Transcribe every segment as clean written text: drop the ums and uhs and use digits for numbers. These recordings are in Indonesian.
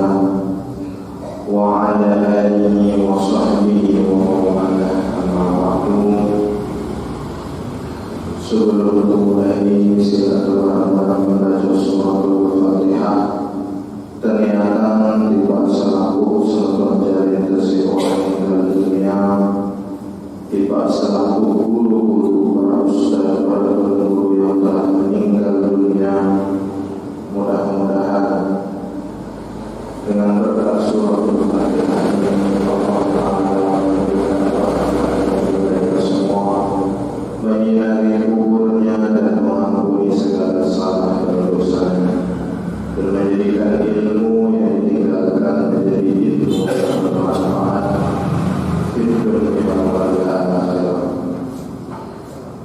الله وعلى آله وصحبه ومن أما بعد. Sebelum memulai silaturahmi membaca suratul Fatihah, ternyata di bahasa aku serta jari terseorang ke dunia, di bahasa aku guru-guru para ustaz, para guru yang telah meninggal dunia. Mudah-mudahan dengan berkat suratul Fatihah ini Allah Ta'ala memberikan semua, menyinari kuburnya dan mengampuni segala salah dan dosanya, dan menjadikan ilmu yang ditinggalkan menjadi ilmu yang bermanfaat di dunia wal akhirah.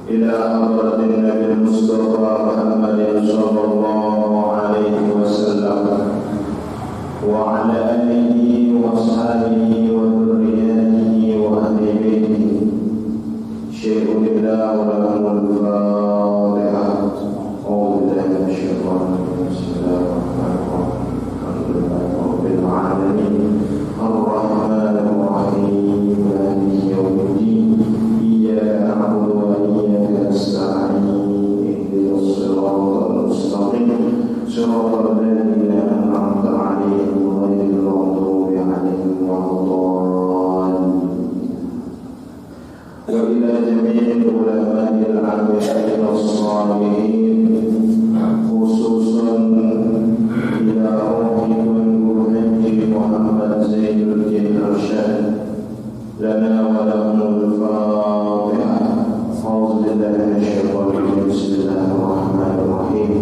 Ila hadratin Nabi Mustafa Muhammad sallallahu alaihi wasallam wa ala alihi wa ashabihi wa dhurriyyatihi wa ahli baitihi. Syaikhulillah wa lahumul Fatihah. A'udzu billahi minasyaitonir rajim. Bismillahirrahmanirrahim. Alhamdulillahi rabbil alamin. Ar-Rahmanir Rahim. Maliki yaumiddin. Iyyaka na'budu wa iyyaka nasta'in. Ihdinas siratal mustaqim. Siratal ladzina an'amta 'alaihim ghairil maghdubi 'alaihim waladdallin. Wa ila jami'il ulama'il 'amilin as-salihin, khususan ila rohibun Haji Muhammad Zainul Arsyad, lana wa lahumul Fatihah. A'udzu billahi minasyaitonir rajim. Bismillahirrahmanirrahim.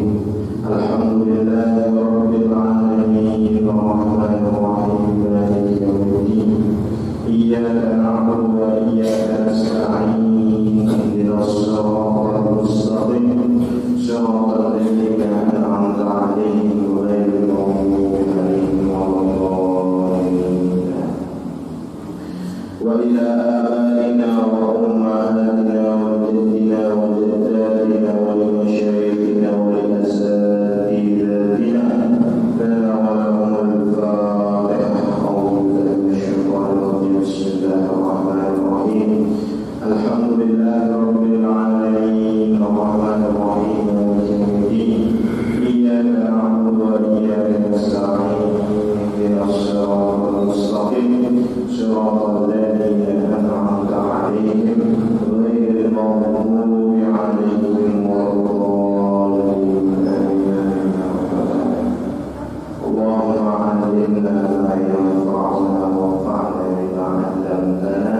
Alhamdulillahi rabbil alamin. Ar-Rahmanir Rahim. Maliki yaumiddin. Iyyaka na'budu wa iyyaka nasta'in. Ihdinas siratal mustaqim. Siratal ladzina an'amta 'alaihim ghairil maghdubi 'alaihim waladdallin. Wa ila abaina wa ummahatina wa jaddina wa jaddatina wa limasyayikhina wa liasatidatina lana wa lahumul Fatihah. A'udzu billahi minasyaitonir rajim. Bismillahirrahmanirrahim. Alhamdulillahi rabbil alamin. Ar-Rahmanir Rahim. Maliki yaumiddin. Iyyaka na'budu wa iyyaka nasta'in. Ihdinas siratal mustaqim. Siratal ladzina an'amta 'alaihim ghairil maghdubi 'alaihim waladdallin. Allahumma 'allimna ma yanfa'una wanfa'na bima 'allamtana.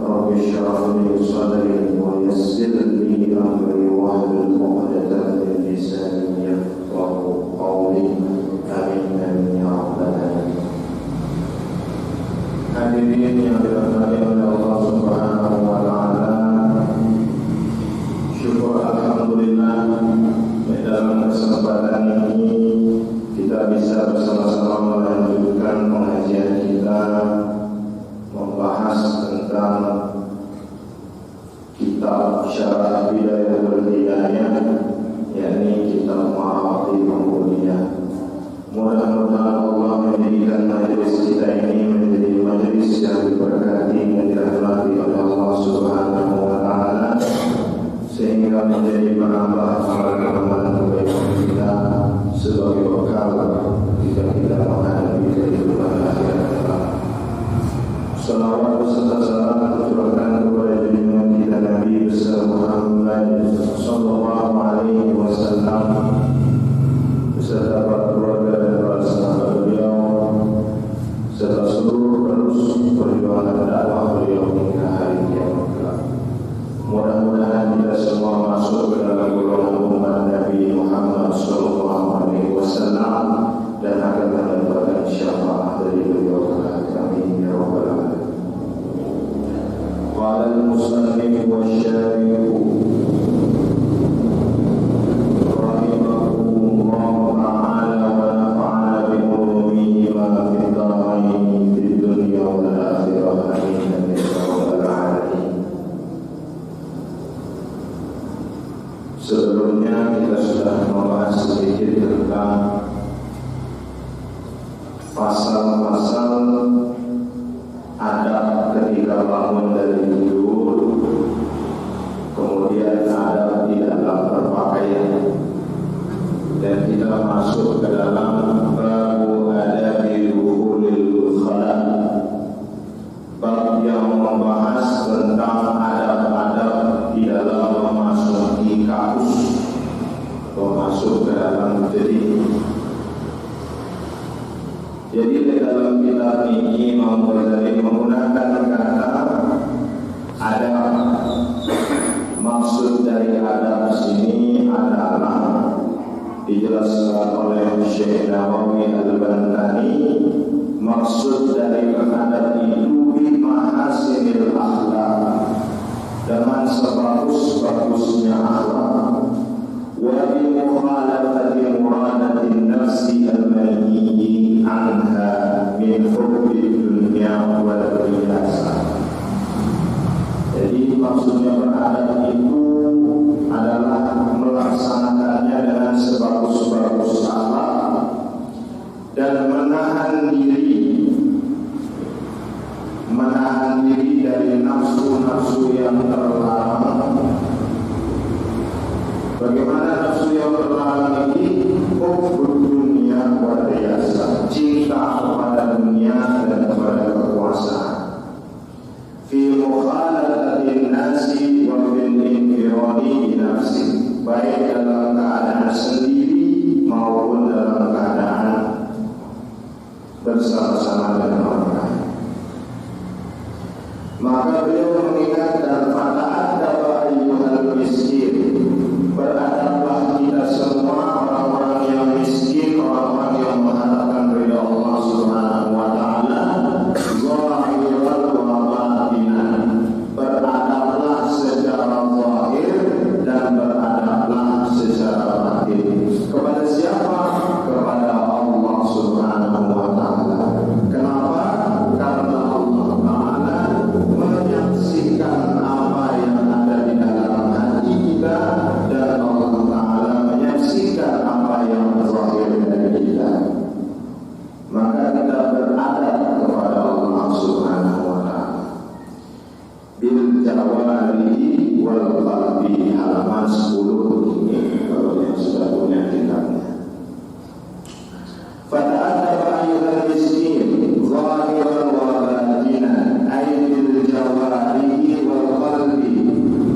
Rabbi shrah li sadri wa yassir li amri wahlul 'uqdatam min lisani yafqahu qawli. Amin ya rabbal alamin. Hadirin yang dirahmati oleh Allah Subhanahu wa taala, syukur alhamdulillah dalam kesempatan ini kita bisa bersama-sama melanjutkan pengajian kita membahas tentang kitab Syarah Bidayatul Hidayah, yakni kitab Ma'arifil Ubudiyah. Mudah-mudahan Allah menjadikan majelis kita ini menjadi majelis yang diberkati dan dirahmati oleh Allah Subhanahu wa taala, sehingga menjadi penambah amal-amal kebaikan kita sebagai bekal jika kita menghadapi kehidupan akhirat. Salawat beserta salam tercurahkan kepada junjungan kita Nabi besar Muhammad sallallahu alaihi wasallam beserta para keluarga dan para sahabat beliau serta seluruh penerus perjuangan dakwah beliau hingga hari kiamat kelak. Mudah-mudahan kita semua masuk ke dalam golongan umat Nabi Muhammad sallallahu alaihi wasallam dan akan mendapatkan syafaat dari beliau kelak. Amin ya rabbal alamin. pasal-pasal adab ketika bangun dari tidur, kemudian adab di dalam berpakaian, dan kita masuk ke dalam babu adabi dukhulil khala, bab yang membahas tentang adab-adab di dalam memasuki kaus atau masuk ke dalam jadi. Jadi di dalam kitab ini Imam Ghazali menggunakan kata adab. Maksud dari adab sini adalah dijelaskan oleh Syekh Nawawi Al-Bantani. Maksud dari adab itu bimahasinil akhlak, dengan sebagus-bagusnya akhlak, wa bimukhalafati muradatin nafsi al-manhiyi anha min hubbi dunya wal riyasa. Jadi maksudnya beradab itu adalah melaksanakannya dengan sebagus-bagus akhlak dan menahan diri dari nafsu-nafsu yang terlarang. Bagaimana nafsu yang terlarang ini? Hubbud dunya wa riyasa, cinta kepada dunia dan kepada kekuasaan. Fi mukhalafatin nasi wa fil infiradi nafsi, baik dalam keadaan sendiri maupun dalam keadaan bersama-sama dengan orang lain. Maka beliau mengingatkan fata'addaba ayyuhal miskin, beradablah kita semua orang-orang yang miskin, orang-orang yang mengharapkan ridha Allah Subhanahu wa taala, zahiran wa batinan. Beradablah secara zahir dan beradablah secara batin. Kepada siapa? Kepada Allah Subhanahu wa taala. Kenapa? Karena Allah Taala menyaksikan apa yang ada di dalam hati kita, dan Allah Ta'ala menyaksikan apa yang zahir dari kita. Maka kita beradab kepada Allah Subhanahu wa Ta'ala bil jawarihi wal qalbi, halaman 10 ini kalau yang sudah punya kitabnya. Fata'addaba ayyuhal miskin zahiran wa batinan, ay bil jawarihi wal qalbi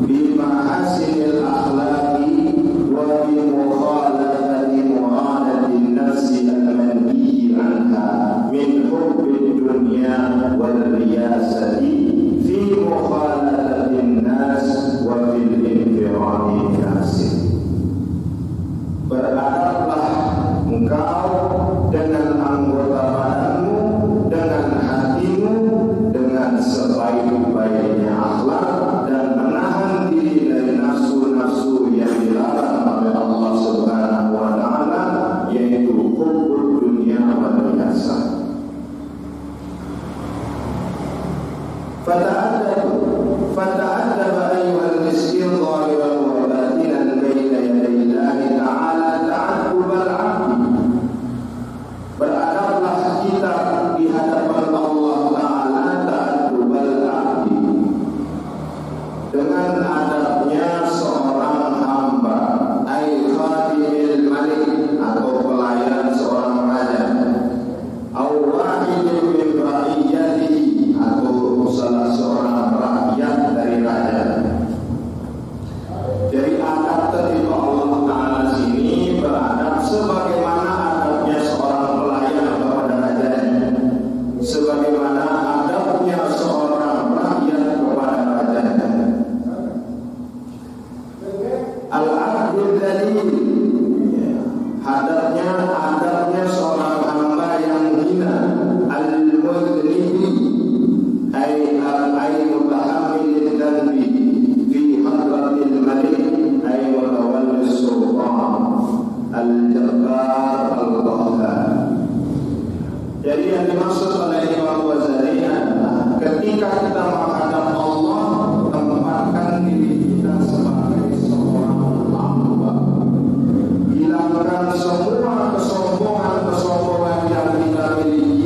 bimahasinil akhlaqi wa bimukhalafati muradatin nafsi al-manhiyi anha min hubbid dunya wal riyasati fi mukhalafatin nas wa fil infiradi nasi. Beradablah engkau dengan anggota badanmu, dengan hatimu, dengan sebaik-baiknya akhlak, dan menahan diri dari nafsu-nafsu yang dilarang oleh Allah Subhanahu wa taala, yaitu hubbud dunya wal riyasa. Fata'addaba ayyuhal miskin zahiran wa batinan baina yaday Allah ta'ala ta'addubal 'abdi. Beradablah kita di hadapan Allah Ta'ala ta'addubal 'abdi, dengan adabnya seorang hamba, ay khadimil malik, atau pelayan seorang raja, aw wahidin min ra'iyatihi, atau salah seorang rakyat dari raja. Jadi adab terhadap Allah Ta'ala sini beradab sebagaimana adabnya seorang pelayan kepada rajanya, sebagaimana adabnya seorang rakyat kepada rajanya. Al-abdul dalil, adabnya seorang hamba yang hina, al-mudnibi, ay mutahammilin dhanbi fi hadratil malik, ay mutawalli sultan al-jabbar al-qahhar. Jadi yang dimaksud oleh Imam Ghazali adalah ketika kita menghadap Allah, tempatkan diri kita sebagai seorang hamba, hilangkan semua kesombongan yang kita miliki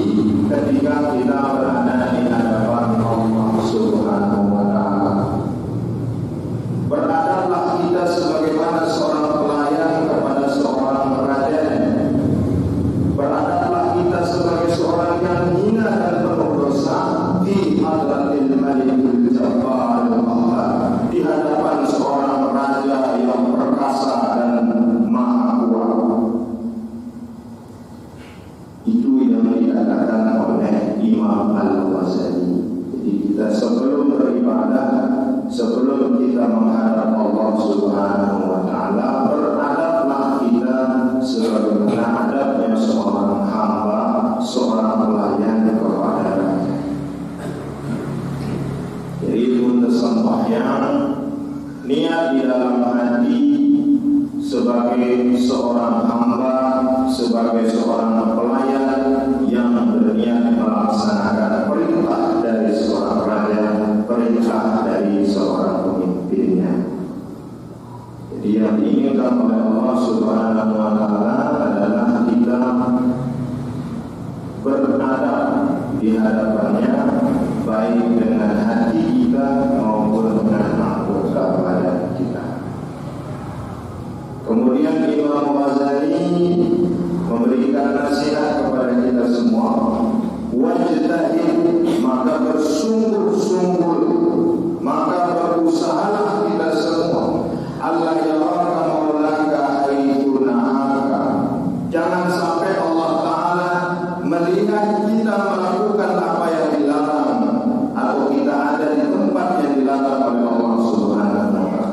sebagaimana adabnya seorang hamba, seorang pelayan kepada-Nya. Jadi untuk sembahyang niat di dalam hati sebagai seorang hamba, sebagai seorang pelayan yang berniat melaksanakan perintah dari seorang raja, perintah dari seorang pemimpinnya. Jadi yang diinginkan oleh Allah Subhanahu wa Ta'ala adalah kita beradab di hadapannya, baik dengan hati kita maupun dengan anggota badan kita. Kemudian Imam Ghazali memberikan nasihat kepada kita semua, wajtahid, maka bersungguh-sungguh, maka berusahalah kita semua, Allah yaraka maulaka haitsu nahaka. Jangan sampai Allah Ta'ala melihat kita melakukan apa yang dilarang, atau kita ada di tempat yang dilarang oleh Allah Subhanahu wa Ta'ala.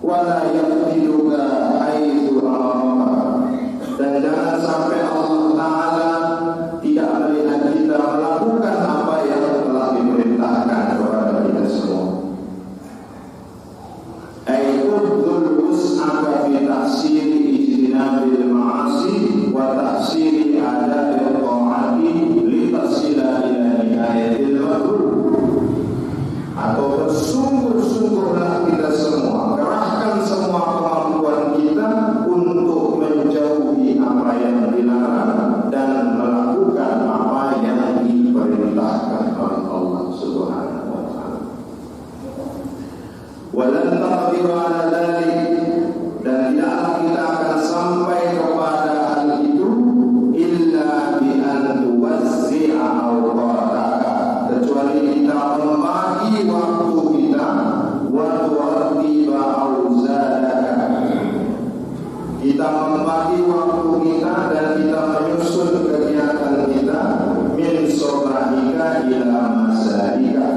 Wala yaqdiruka haitsu amara, dan jangan sampai Allah Ta'ala tidak melihat kita melakukan apa yang telah diperintahkan kepada kita semua. Ayyudzul us'aka fi tahsili ijtinabil ma'asi wa tahsili adabil ta'ati li tasila ila nihayatil matlub. Atau bersungguh-sungguhlah kita semua, kerahkan semua kemampuan kita untuk menjauhi apa yang dilarang dan melakukan apa yang diperintahkan oleh Allah Subhanahu wa Ta'ala. Walan taqdiru ala dzalik, dan tidaklah kita akan sampai kepada hal itu illa bi an tuwazzi'a awqataka, kecuali kita membagi waktu kita, wa turattiba awzadaka, kita membagi waktu kita dan kita menyusun kegiatan kita, min sobrahika ila masalika,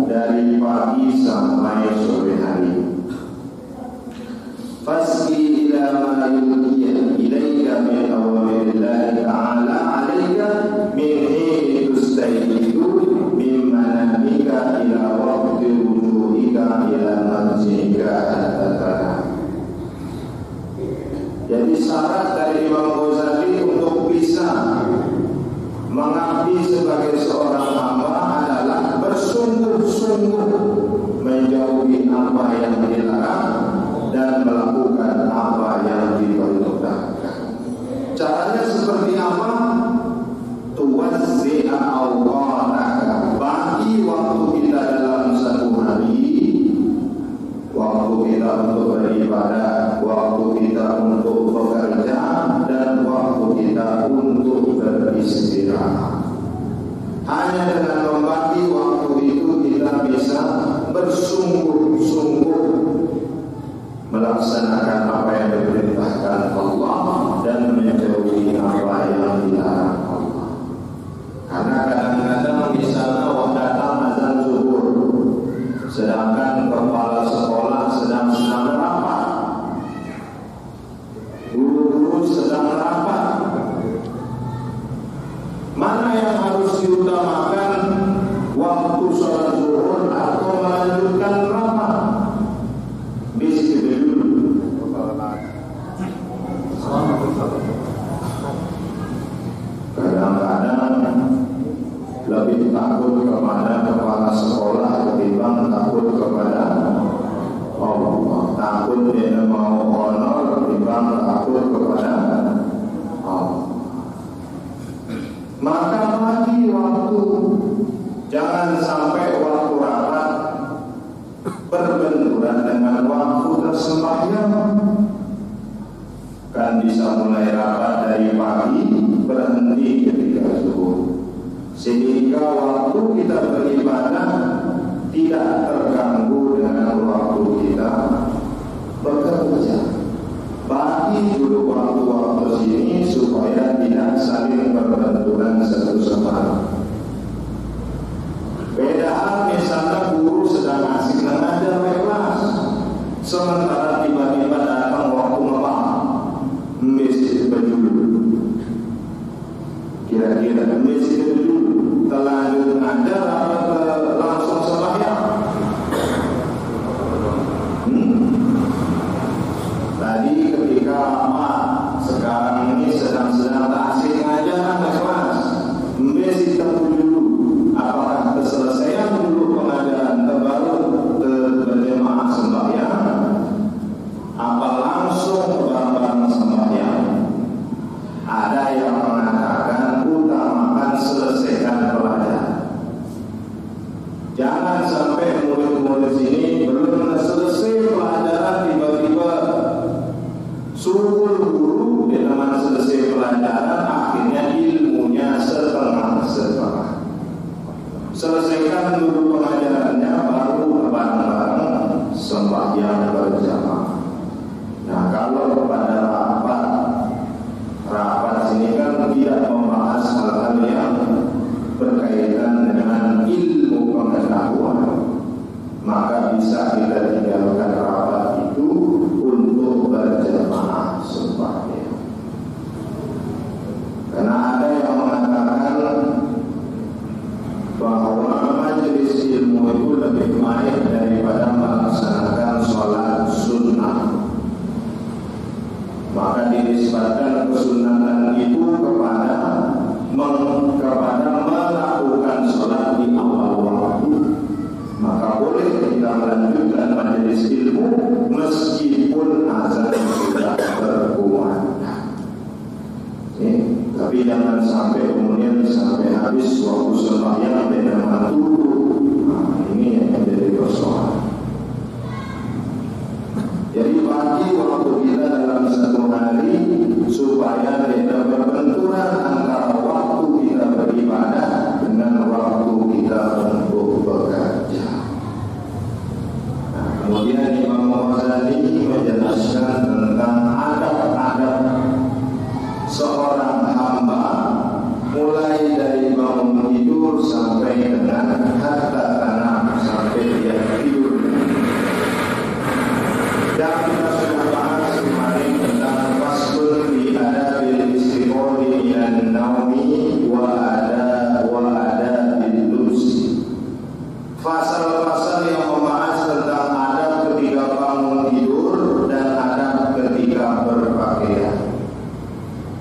dari pagi sampai sore hari. Fas'i ila ma yulqiya ilayka min awamirillahi ta'ala alayka min hini tustayqidu min manamika ila waqti wujuhika ila manzika hatta tanam. Jadi syarat dari Imam Ghazali untuk bisa mengabdi sebagai seorang hamba adalah bersungguh-sungguh menjauhi apa yang dilarang dan melakukan apa yang diperintahkan. Caranya seperti apa? Tuwazzi'a awqataka, bagi waktu kita dalam satu hari, waktu kita untuk beribadah, waktu kita untuk bekerja, dan waktu kita untuk beristirahat. Hanya dengan membagi waktu itu kita bisa bersungguh-sungguh melaksanakan apa yang diperintahkan Allah dan menjauhi apa yang dilarang Allah. Karena kadang-kadang misalnya datang azan zuhur, sedangkan kepala sekolah sedang rapat, guru-guru sedang rapat. Mana yang harus diutamakan, waktu sholat zuhur atau melanjutkan rapat? Kadang-kadang lebih takut kepada kepala sekolah ketimbang takut kepada Allah. Takut dia mau honor ketimbang takut kepada Allah. Maka bagi waktu, jangan sampai waktu rapat berbenturan dengan waktu tersembahyang. Kan bisa mulai rapat dari pagi, berhenti ketika zuhur, sehingga waktu kita beribadah tidak terganggu dengan waktu kita bekerja. Bagi dulu waktu-waktu sini supaya tidak saling berbenturan satu sama lain. Beda hal misalnya guru sedang asik mengajar kelas, sementara tiba-tiba datang waktu malam, menisbatkan kesunatan itu kepada melakukan sholat di awal waktu, maka boleh kita melanjutkan majelis ilmu meskipun azan sudah berkumandang. Tapi jangan sampai kemudian sampai habis waktu sembahyang dengan turun. Ini yang menjadi persoalan. Jadi pagi waktu kita dalam satu hari supaya tidak berbenturan antara waktu kita beribadah dengan waktu kita untuk bekerja. Kemudian Imam Ghazali menjelaskan tentang adab-adab seorang hamba mulai dari bangun tidur sampai dengan hatta tanam, sampai dia tidur. Dan kita sudah bahas kemarin tentang faslun fi adabil istiqori minan naumi wa adabil lubsi. Fasal-fasal yang membahas tentang adab ketika bangun tidur dan adab ketika berpakaian.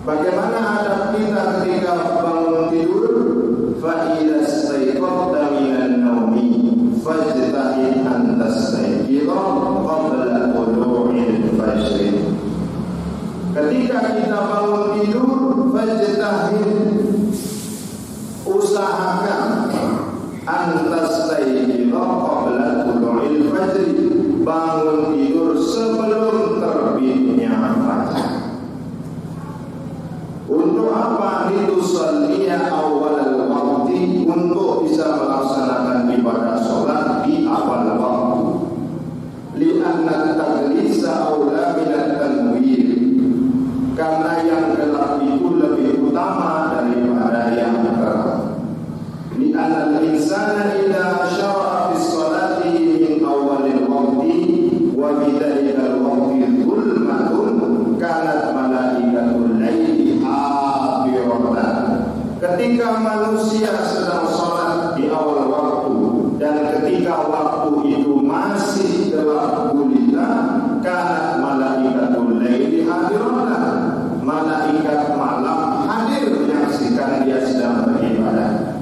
Bagaimana adab kita ketika bangun tidur? Fa idza staiqadta minan naumi fajtahid an tastayqidha qabla tulu'il fajr. Ketika kita bangun tidur, fajtahid, usahakan an tastayqidha qabla tulu'il fajr, bangun tidur sebelum terbitnya fajar. Untuk apa? Litusalliya awal waktu, untuk bisa melaksanakan ibadah sholat di awal waktu. Li'anna taglisa awla minat tanwir, karena yang gelap itu lebih utama daripada yang terang. Li'anna al-insana idha syara'a fi sholati min awalil waktu wa bidhalika al-waktu dhulmatun kanat malaikatul laili hadiratan. Ketika manusia sedang sholat di awal waktu dan ketika waktu itu masih gelap gulita, kanat malaikatul laili hadiratan, malaikat malam hadir menyaksikan dia sedang beribadah.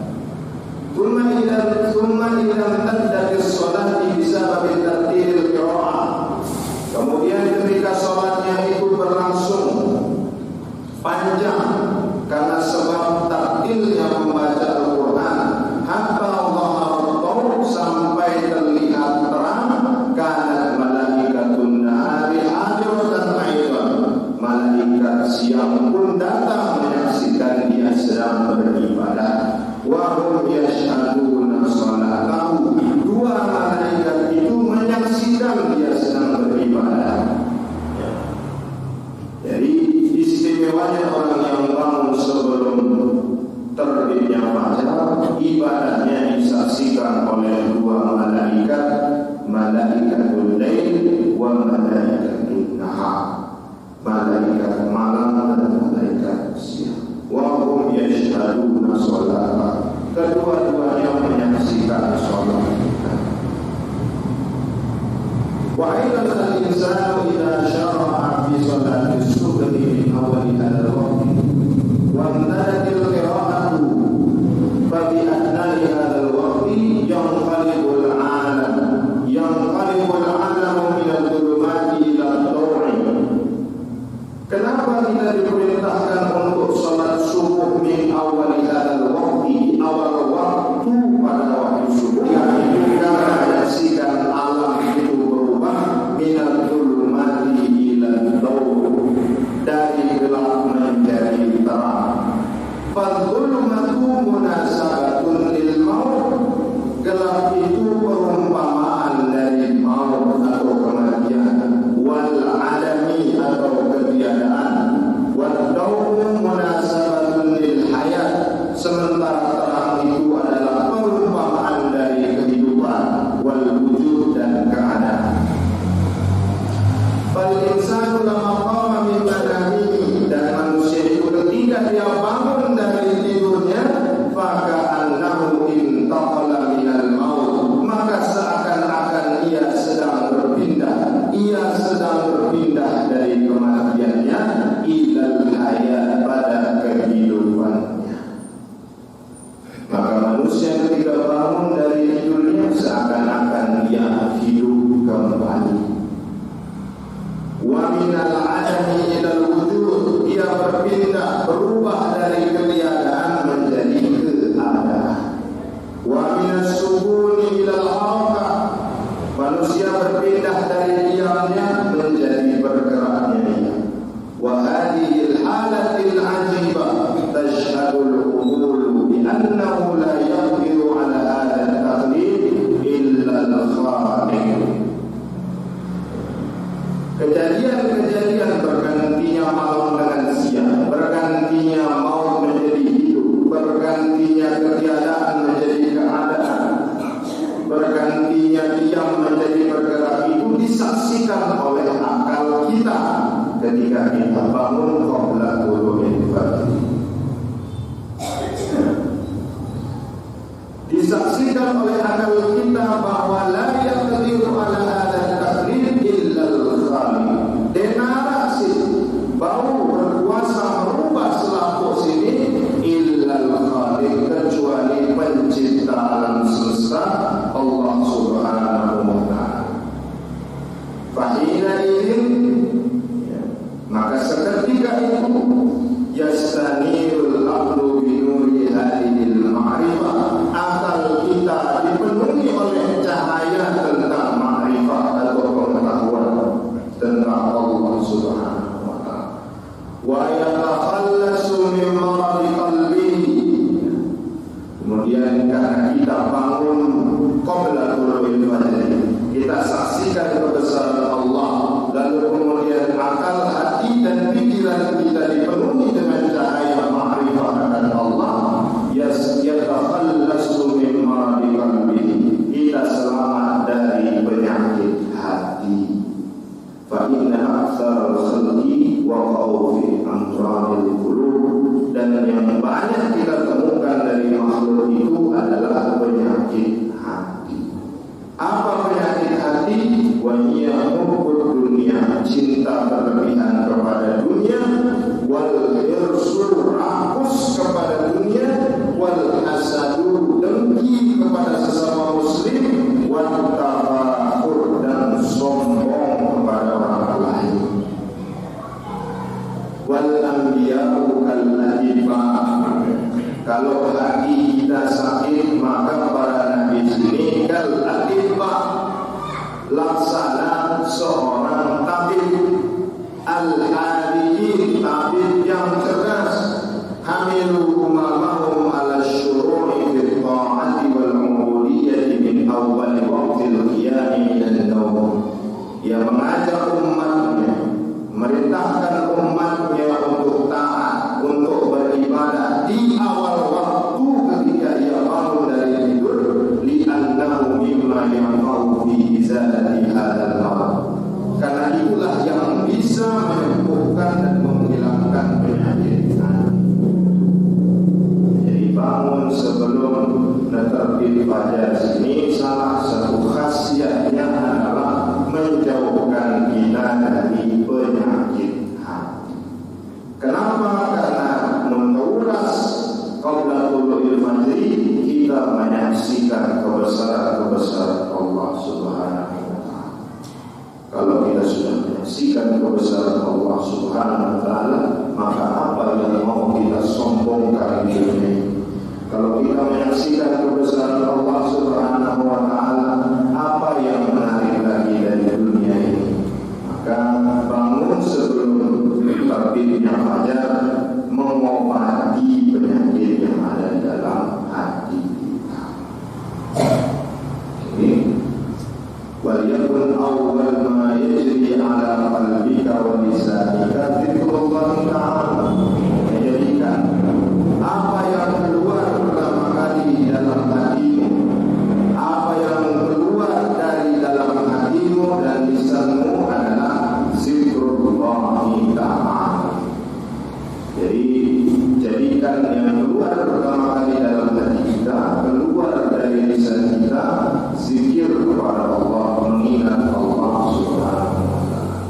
Thumma idam taddatis sholati bisabab tartilil qira'ah. Kemudian ketika sholatnya itu berlangsung panjang karena sebab tartilnya membaca Al-Quran, hatta Allah sampai terlihat terang, kanat malaikatun nahari hadiratan aidan, malaikat siang pun datang menyaksikan dia sedang beribadah. Wa hum yashhaduna sholatahu, dua malaikat itu menyaksikan dia sedang beribadah. Jadi istimewanya orang yang bangun sebelum terbitnya fajar, ibadahnya disaksikan oleh dua malaikat, malaikatul lail wa malaikatul nahar, malaikat malam dan malaikat siang. Wa hum yashhaduna sholata, kedua-duanya menyaksikan sholat. Wa aidan al-insanu idza syara'a fi sholati subhi min awwali al-waqti wa intadatil qira'atu fa bi adnai hadzal waqti yanqalibul 'alam min al-dhulumati ila ad-daw'i. Kenapa kita diperintahkan untuk sholat subuh min awwali hadzal waqti, awal waktu pada waktu subuh? Karena menyaksikan alam itu minal dhulumati ila ad-daw', dari gelap menjadi terang. Fadh-dhulumatu munasabatun lil maut, gelap itu perumpamaan dari maut atau kematian, wal adami atau ketiadaan, wad-daw' munasabatun lil hayat, sementara terang itu adalah perumpamaan dari kehidupan, wal wujud dan keadaan. Fal insanu lamma qama min manamihi, dan manusia itu ketika dia bangun dari tidurnya, faka'annahu intaqala minal maut, maka seakan-akan ia sedang berpindah dari kematiannya ila berpindah, berubah dari ketiadaan menjadi keadaan. Wa minas sukuni ilal harakah, manusia berpindah dari diamnya menjadi bergeraknya dia. Wa hadhil halatil ajibah tashhadul umul bi annahu la yaqdiru ala hadha at-taqlid illa al-khaliq. Kejadian-kejadian bergantinya malam dengan siang, bergantinya maut menjadi hidup, bergantinya ketiadaan menjadi keadaan, bergantinya diam menjadi bergerak, itu disaksikan oleh akal kita ketika kita bangun qabla tulu'il fajr. Disaksikan oleh akal kita bahwa la yaqdiru ala hadha at-taqlid illa al-khaliq. Denarasi bau berkuasa merubah selaput ini illa al-khaliq, kecuali pencipta alam semesta Allah Subhanahu wa ta'ala. Fahina idin, maka seketika itu yastanirul aqlu binuri hadhil ma'rifah, akal kita dipenuhi oleh cahaya tentang ma'rifah atau pengetahuan tentang Allah Subhanahu wa ta'ala. Wa yatakhallasu min maradi qalbihi, kemudian karena kita bangun qabla tulu'il fajr, kita saksikan kebesaran Allah, lalu kemudian akal, hati dan pikiran kita dipenuhi dengan cahaya ma'rifah akan Allah. Yatakhallasu min maradi qalbihi, kita selamat dari penyakit hati. Fa inna aktsara al-khalqi waqa'u fi amranil qulub, dan yang banyak kita temukan dari makhluk itu adalah penyakit hati. Apa penyakit hati? Wa hiya hubbud dunya, cinta berlebihan kepada dunia, wal hirsu, rakus kepada dunia, wal hasadu, dengki kepada sesama muslim, wal tafakhur, dan sombong kepada orang lain. Wal anbiya'u kal adibah, kalau hati kita sakit maka para nabi sini kal adibah, laksana seorang tabib, al-hadiyin, tabib yang cerdas, hamilu umamahum ala syuru'i fil ta'ati wal ubudiyyati min awal waqtil qiyami dan nawm, yang mengajak umatnya, merintahkan umatnya untuk taat, untuk beribadah di awal waktu ketika ia bangun dari tidur, li'annahu mimma yanfa'u fi izalati hadzal marad, karena itulah yang bisa menyembuhkan dan menghilangkan penyakit hati. Jadi bangun sebelum terbit fajar ini salah satu khasiatnya adalah menjauhkan kita dari penyakit hati. Kenapa? Karena menguras qabla tulu'il fajr, kita menyaksikan kebesaran Allah Subhanahu wa ta'ala. Kalau kita sudah menyaksikan kebesaran Allah Subhanahu wa ta'ala, maka apa yang mau kita sombongkan di dunia? Kalau kita menyaksikan kebesaran Allah Subhanahu wa ta'ala, apa yang menarik lagi dari dunia ini? Maka bangun sebelum terbitnya fajar, mengobati penyakit yang ada di dalam hati kita. Waliyakun awwal ma yajri ala qalbika wa lisanika dzikrullah ta'ala. Menjadikan apa yang keluar pertama kali di dalam hatimu, apa yang keluar dari dalam hatimu dan lisanmu adalah zikrullah ta'ala. Jadi jadikan yang keluar pertama kali dalam hati kita, keluar dari lisan kita, zikir kepada Allah, mengingat Allah Subhanahu wa ta'ala.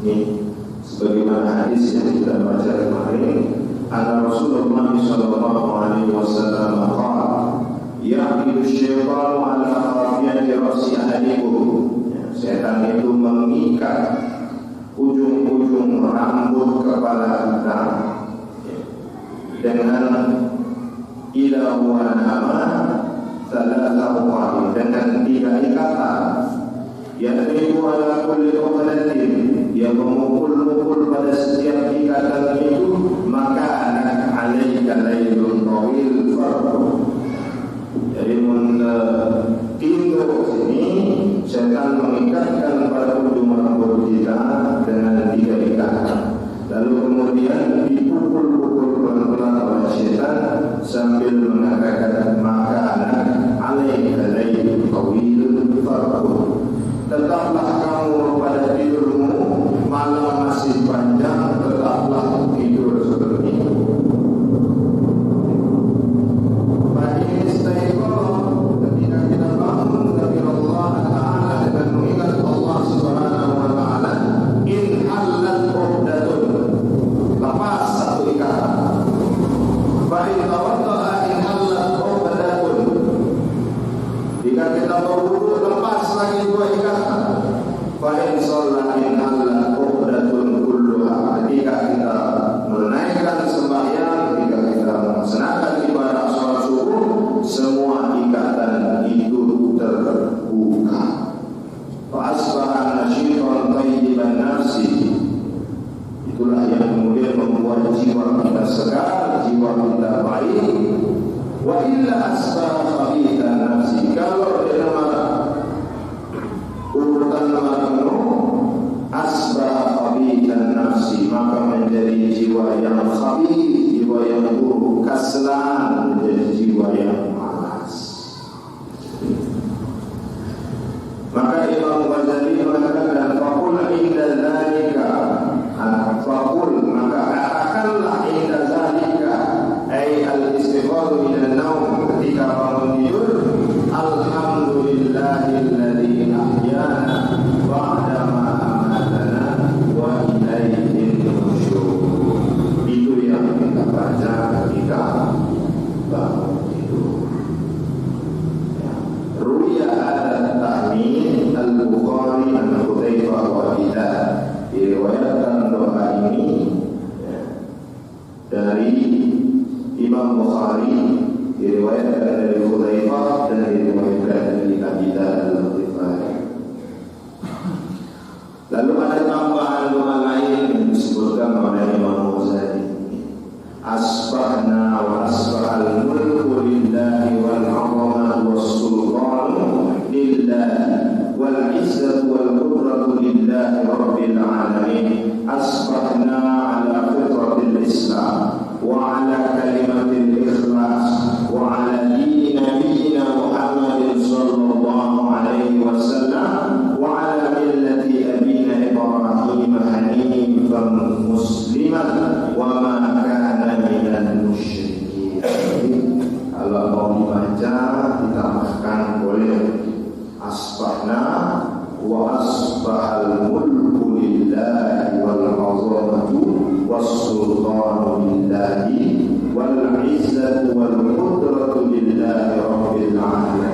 Ini sebagaimana hadis yang kita baca kemarin, anna Rasulullah sallallahu alaihi wasallam qala yaqidu syaitanu ala khafiyati ra'si ahadikum. Setan itu mengikat ujung-ujung rambut kepala wa nama thalatha qari, dengan 3 ikatan. Yadribu ala kulli uqdatin, yang memukul-mukul pada setiap ikatan itu, maka anak alaika laylun tawil fardu. Jadi tindak sini setan mengikatkan pada ujung rambut kita dengan 3 ikatan. Lalu kemudian dipukul-pukul pelan-pelan oleh setan sambil mengatakan, maka anak alaika laylun tawil fardu. Tetaplah kamu pada tidurmu, malam masih panjang, tetaplah tidur seperti itu. Ketika kita bangun dari Allah Ta'ala dengan mengingat Allah Subhanahu Wa Ta'ala, in halat uqdatun, lepas satu ikatan. Fa'in tawadda'a in halat uqdatun, jika kita berwudu lepas lagi 2 ikatan. Fa'in sholat in halat uqdatun kulluha, ketika kita menunaikan sembahyang, ketika kita melaksanakan ibadah sholat subuh, semua ikatan itu terbuka. Fa'asbaha nasyitan thayyiban nafsi, itulah yang kemudian membuat jiwa kita segar, jiwa kita baik. Wa illa asbaha khabithan nafsi, kalau dia urutan nomor penuh, asbaha khabithan nafsi, maka menjadi jiwa yang khabith, jiwa yang buruk, kaslan, menjadi jiwa yang malas. Maka Imam Ghazali mengatakan, faqul inda dzalika, faqul, maka katakanlah inda dzalika, ay al-istighfar min an-naum, ketika bangun tidur, alhamdulillahilladzi ahyana ba'da ma amatana wa ilaihi nusyur. Itu yang kita baca ketika bangun tidur. Ruya al-Tahmid al-Bukhari an-Hudzaifah wa Bilal, diriwayatkan doa ini dari Imam Bukhari, diriwayatkan dari Hudzaifah, dan diriwayatkan dari Bilal al-Ghifari. Lalu ada tambahan doa lain yang disebutkan oleh Imam Ghazali. Asbahna wa asbahal mulku lillahi wal 'azamatu was sultanu lillahi wal 'izzatu wal qudratu lillahi rabbil alamin. Asbahna ala fitratil Islam wa ala kalimatil ikhlas wa ala dini nabiyyina Muhammadin sallallahu alaihi wasallam wa ala millati abina Ibrahim hanifan musliman wa ma kana minal musyrikin. Kalau mau dibaca ditambahkan boleh asbahna wa asbahal mulku lillahi wal 'azamatu was sultanu lillahi wal 'izzatu wal qudratu lillahi rabbil alamin.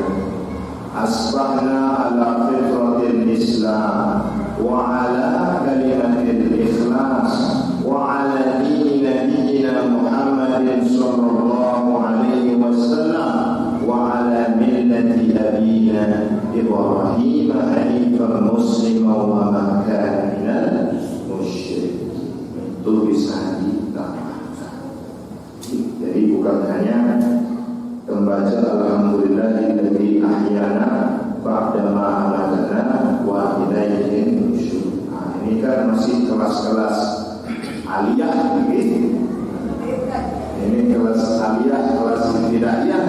Asbahna ala fitratil Islam wa ala kalimatil ikhlas wa ala dini nabiyyina Muhammadin sallallahu alaihi wasallam wa ala millati abina Ibrahim hanifan musliman wa ma kana minal musyrikin. Itu bisa ditambahkan. Jadi bukan hanya membaca alhamdulillahilladzi ahyana ba'da ma amatana wa ilaihi nusyur. Ini kan masih kelas-kelas aliyah begitu. Ini kelas aliyah, kelas ibtidaiyah.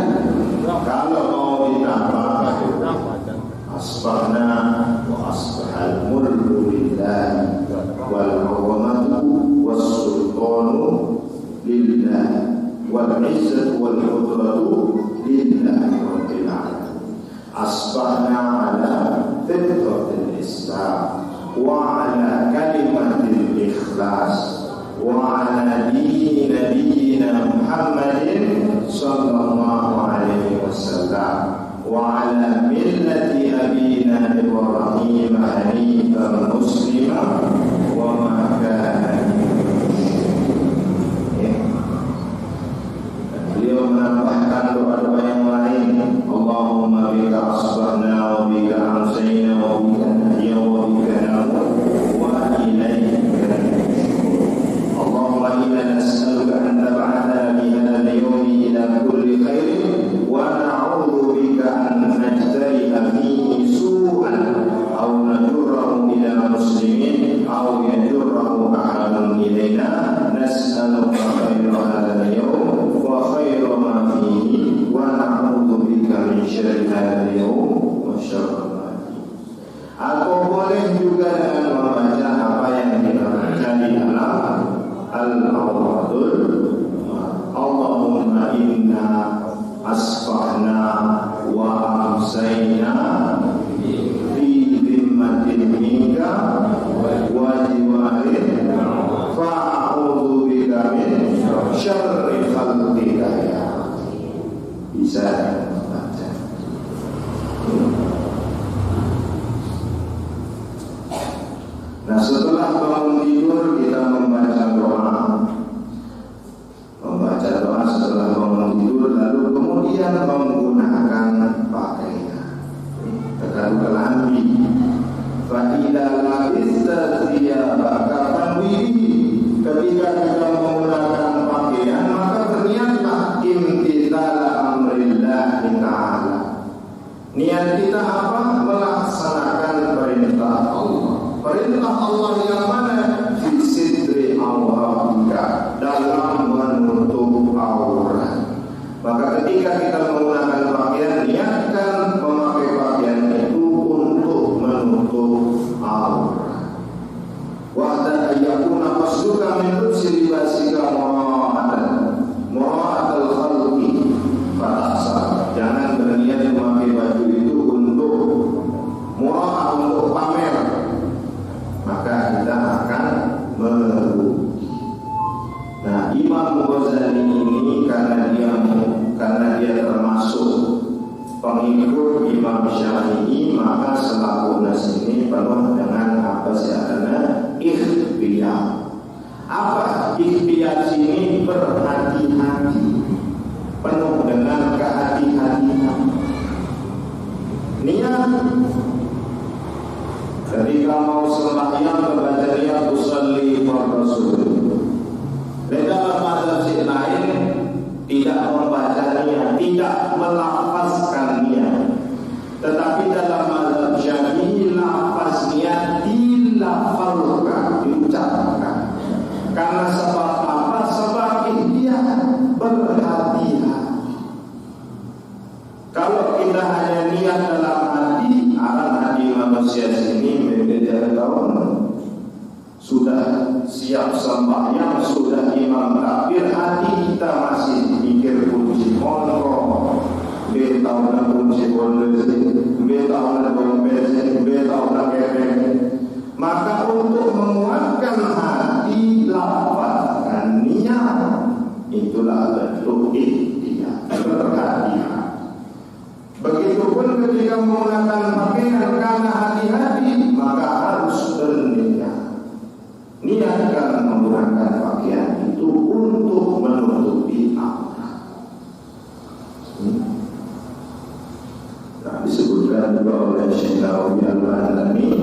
Kalau mau ditambah asbahna wa asbahal mulku lillahi wal 'azamatu was sultanu lillahi wal 'izzatu wal qudratu lillahi rabbil alamin. Asbahna ala fitratil Islam wa ala kalimatil ikhlas wa ala dini nabiyyina Muhammadin sallallahu alaihi wasallam wa ala millati abina Ibrahim hanifan musliman wa ma kana minal musyrikin. Beliau menambahkan doa nas'aluka khairan hadzal yawm wa khairan ma fihi wa na'udzu bika min syarri hadzal yawm wa syarri ma fihi. Atau boleh juga dengan membaca apa yang kita baca di dalam Al-Awradul. Allahumma inna asbahna wa amsayna fi dhimmatin minka wa jiwarin fa'udhu bika min syarri khalqika ya. Bisa baca. Nah, setelah bangun tidur kita membaca doa. Setelah bangun tidur, lalu kemudian menggunakan pakaian. Tekan kelambi. Fa'idha labista thiyabaka fanwihi. Ketika kita menggunakan pakaian, maka berniatlah imtithala amrillahi ta'ala. Niat kita apa? Melaksanakan perintah Allah. Perintah Allah yang mana? Fi sidri awrabika, dalam menutup aurat. Maka ketika kita menggunakan pakaian, niatkan memakai pakaian itu untuk menutup aurat. Wa'ada ayyakuna qasduka min lubsi libasika mura'atal khalqi fatahsa. Jangan berniat memakai baju itu untuk mura'ah, untuk pamer, maka kita akan merugi. Nah, Imam Ghazali ini karena dia termasuk pengikut Imam Syafi'i, maka selaku nas ini penuh dengan apa sebenarnya ikhtiyar. Apa ikhtiyar ini? Berhati-hati, penuh dengan kehati-hatian. Niat ketika mau sembahyang membaca niat usolli fardhu subuh. Dalam mazhab lain tidak membaca niat, tidak melafazkan niat. Tetapi dalam mazhab Syafi'i lafaz niat dilafalkan, diucapkan. Karena sebab apa? Sebab dia berhati-hati. Kalau kita hanya niat dalam hati, alam hati manusia sini berbeda tahun. Sudah siap sembahyang, sudah imam takbir, hati kita masih mikir kunci kontrol, betahuna kunci polisi, betahuna dompet, betahuna kepeng. Maka untuk menguatkan hati, lafazkan niat. Itulah bentuk ikhtiar, berhati-hati. Begitupun ketika menggunakan pakaian, karena hati-hati maka harus berniat. Niatkan menggunakan pakaian itu untuk menutupi aurat. Nah, disebutkan juga oleh Syekh Nawawi Al-Albani,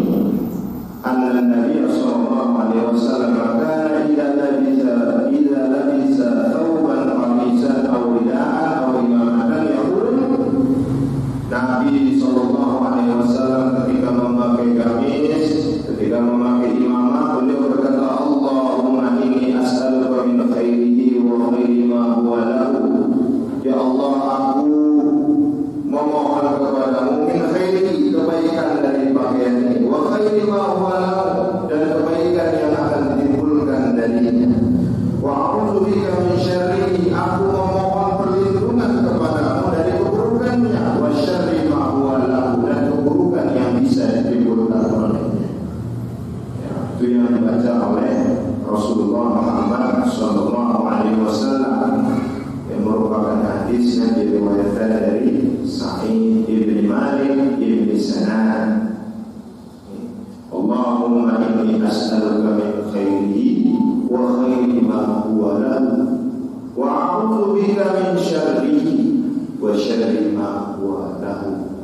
anna Nabi sallallahu alaihi wasallam kana idza labisa thawban qamisan aw ridaan aw imamatan yaqul. Nabi sallallahu alaihi wasallam ketika memakai gamis, ketika memakai imamah, beliau berkata, Allahumma inni as'aluka min khairihi wa khairi ma huwa lahu. Ya Allah, aku memohon kepadamu min khairihi, kebaikan dari pakaian ini, wa khairi ma huwa lahu, dan kebaikan yang akan ditimbulkan darinya. Wa a'udzu bika min syarrihi, aku memohon perlindungan kepadamu dari keburukannya, wa syarri ma huwa lahu, dan keburukan yang bisa ditimbulkan olehnya. Itu yang dibaca oleh Rasulullah Muhammad sallallahu alaihi wasallam, yang merupakan hadis yang diriwayatkan dari Sa'id ibn Malik ibn Sanan. Allahumma inni as'aluka min khairihi wa khairi ma huwa lahu wa a'udzu bika min syarrihi wa syarri ma huwa lahu.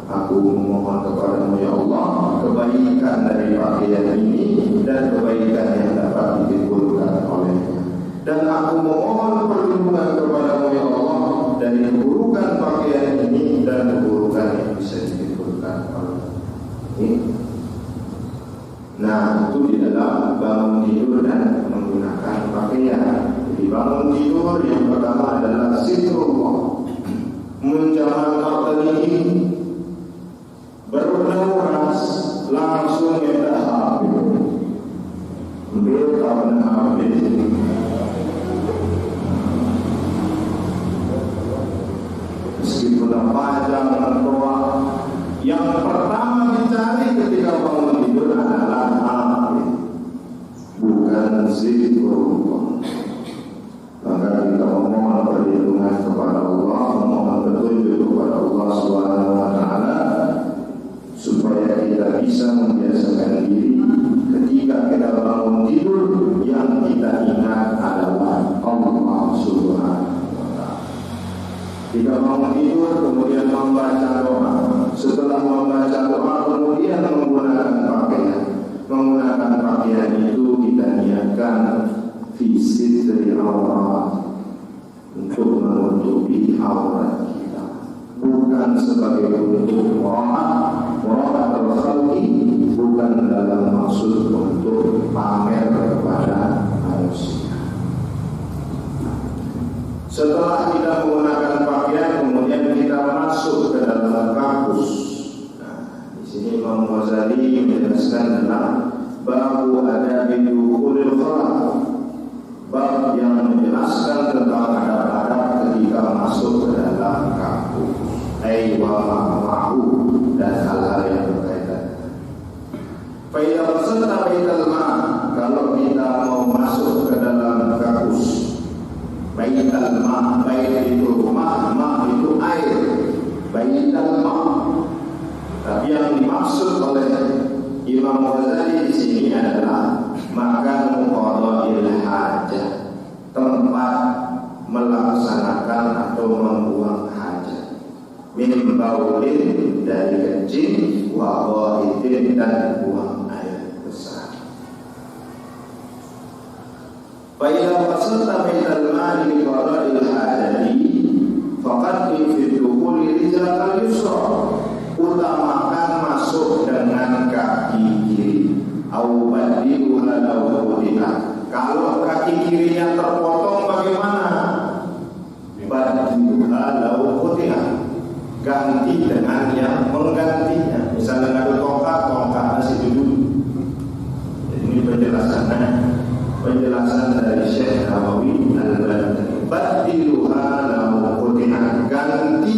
Aku memohon kepadamu ya Allah kebaikan dari pakaian ini dan kebaikan yang dapat ditimbulkan olehnya. Dan aku memohon perlindungan kepadamu ya Allah dari keburukan pakaian ini dan keburukan yang bisa ditimbulkan olehnya. Nah, itu di dalam bangun tidur dan menggunakan pada habis. Meskipun panjang doa, yang pertama dicari ketika bangun tidur adalah habis, bukan zikrullah. Maka kita memohon perlindungan kepada Allah, memohon petunjuk kepada Allah Subhanahu wa Ta'ala, supaya kita bisa membiasakan diri ketika kita bangun tidur yang kita ingat adalah Allah Subhanahu wa Ta'ala. Kita bangun tidur kemudian membaca doa. Setelah membaca doa kemudian menggunakan pakaian. Menggunakan pakaian itu kita niatkan fisik dari aurat, untuk menutupi aurat kita, bukan sebagai bentuk waraat al-khalqi, bukan dalam maksud untuk pamer kepada manusia. Setelah kita menggunakan pakaian, kemudian kita masuk ke dalam kampus. Nah, di sini Imam Ghazali menjelaskan tentang babu adabi dukhulil khala, bab yang menjelaskan tentang adab-adab ketika masuk ke dalam kampus, wa ma'ahu, dan hal-hal yang berkaitan. Fa idza wasalna baital ma', kalau kita mau masuk ke dalam kampus, baital ma', bait itu rumah, ma' itu air, baital ma'. Tapi yang dimaksud oleh Imam Ghazali di sini adalah makan qada'il hajah, tempat melaksanakan atau membuang hajat, min baulin, dari kencing, wa ghaidin, dan buang air besar. Fa idza wasalta baital ma'i li qada'il hajati faqad fi dukhuli rijlaka al-yusra, utamakan masuk dengan kaki kiri. Au badiluha law wudina, kalau kaki kirinya terpotong bagaimana? Badiluha law wudina, ganti dengan yang menggantinya. Misalnya ada tongkat nasi duduk. Ini penjelasan dari Syekh Nawawi Al-Albani. Badiluha law wudina, ganti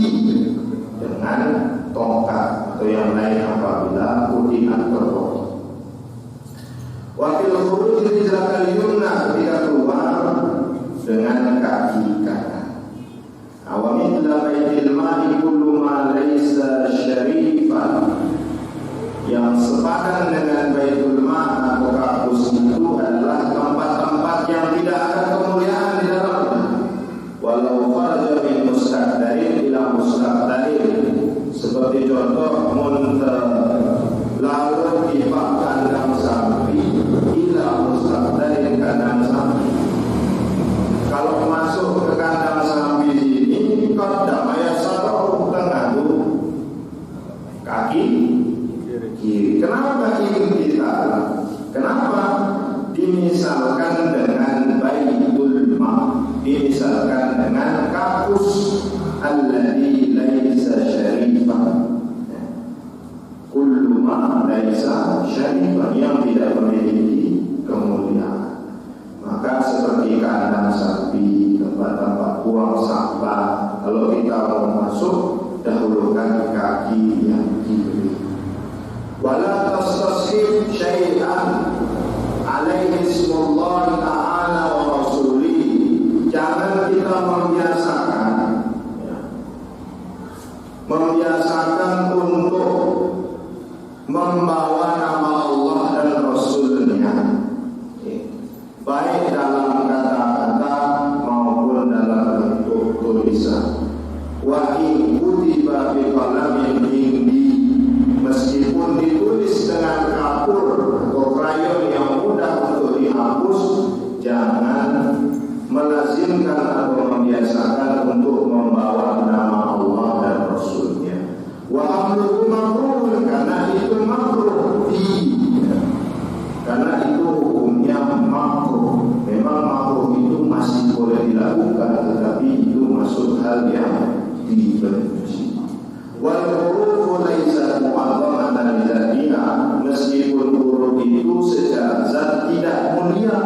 dengan tongkat atau yang lain apabila wudina terpotong. Wakil khuruj rijlakal yumna, ketika keluar dengan kaki kanan. Awamin la baitil ma'i kullu ma laysa syarifan, yang sepadan dengan baitul ma' atau kampus itu adalah tempat-tempat yang tidak ada kemuliaan di dalamnya. Walau kharaja min mustaqdarin ila mustaqdarin, seperti contoh lalu di kandang sapi ila mustaqdarin kandang sapi. Kalau masuk ke kandang sapi ini qadam ayasarau, tengah kaki kiri. Kenapa kaki kita? Kenapa dimisalkan dengan baitul ma', dimisalkan dengan kampus alladzi laisa syarifan. Kullu ma laisa syarifan, yang tidak memiliki kemuliaan. Maka seperti kandang sapi, tempat-tempat buang sampah, kalau kita mau masuk, dahulukan kaki yang kiri. Wala tastashrif syai'an alaihi ismullah ta'ala wa rasulih, jangan kita membiasakan untuk membawa nama Allah dan Rasulnya, baik dalam kata-kata maupun dalam bentuk tulisan. Wa in kutiba bi qalamin indi, meskipun ditulis dengan kapur atau krayon yang mudah untuk dihapus, jangan melazimkan atau membiasakan untuk membawa nama Allah dan Rasulnya. Wa amruhu makruh, karena itu makruh, karena itu hukumnya makruh. Memang makruh itu masih boleh dilakukan, tetapi itu masuk hal yang dibenci. Wal hurufu laisa mu'azzamatan lidzatiha, meskipun huruf itu secara zat tidak mulia,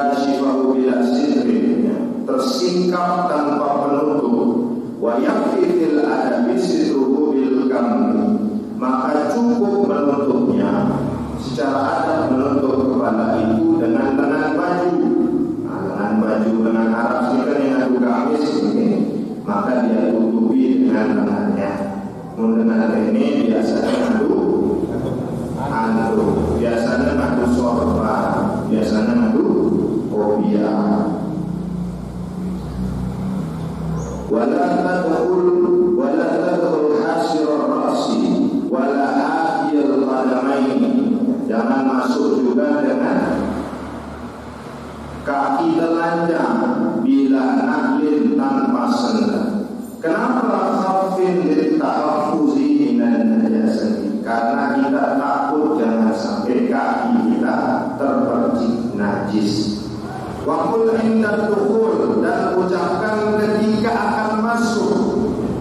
kashifahu bila sitrin, tersingkap tanpa penutup. Wa yakfi fil adabi sitruhu bil kamli, maka cukup menutupnya secara adab, menutup kepala itu dengan lengan baju. Lengan baju dengan Arab kan yang ada gamis ini, maka dia tutupi dengan lengannya. Dengan ini biasanya adu, biasanya adu sorban, biasanya adu obia. Wala tadkhul hasir ar-ra'si wala afiyal qadamaini, jangan masuk juga dengan kaki telanjang bila naklin tanpa sendal. Kenapa khafin ditahaffuzi minan najasati? Karena kita takut jangan sampai kaki kita terpercik najis. Wa qul inda dukhul, dan ucapkan ketika akan masuk,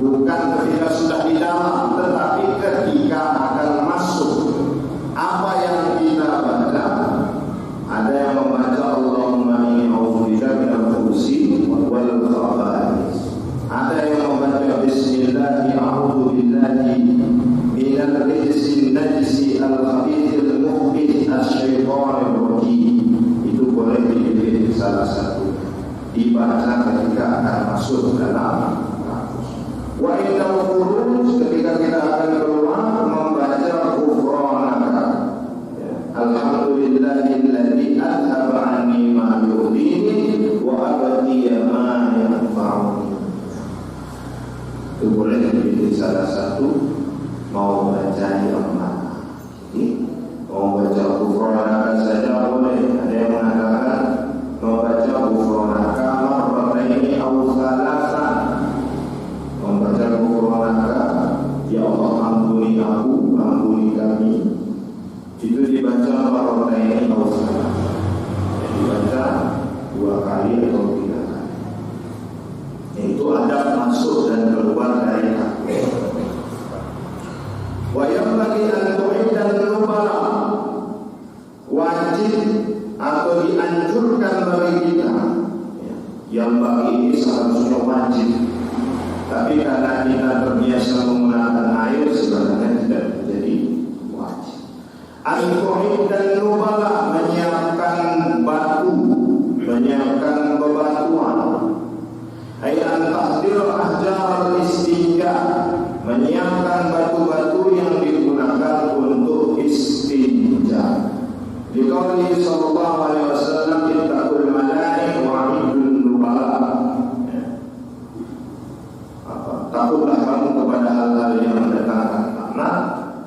bukan ketika sudah di dalam, tetapi ketika akan masuk. Apa yang kita baca? Ada yang membaca Allahumma inni a'udzubika minal khubuthi wal khaba'ith. Ada yang membaca Bismillahi a'udzu billahi minal rijzin najisi al-khabithil mukhbith asy-syaithanir rajim. Itu boleh dipilih salah satu, dibaca ketika akan masuk dalam kampus. Wa inna khuruj, ketika kita akan keluar, membaca ghufranaka. Alhamdulillahilladzi adhaba anni ma yu'dini wa abadiya ma yanfa'uni. Itu boleh dipilih salah satu, mau baca yang mana. Mau baca ghufranaka saja boleh. Ada yang mengatakan mau baca ghufranaka marrataini aw thalathan. Membaca ghufranaka, ya Allah ampuni aku, ampuni kami. Itu dibaca marrataini aw thalathan. Dibaca 2 kali atau 3 kali. Itu adab masuk dan keluar dari kampus. Wa yanbaghi an tu'idda al-nubala, wajib atau dianjurkan bagi kita. Yang bagi ini seharusnya wajib, tapi karena kita terbiasa menggunakan air sebenarnya tidak menjadi wajib. Al-Quhid dan Nubala, menyiapkan batu, menyiapkan bebatuan. Ayat tahdir ahjar al-istinja, menyiapkan batu-batu yang digunakan untuk istinja. Dikatakan sallallahu alaihi wasallam, ittaqul malaik wa idun nubala. Takutlah kamu kepada hal-hal yang mendatangkan anak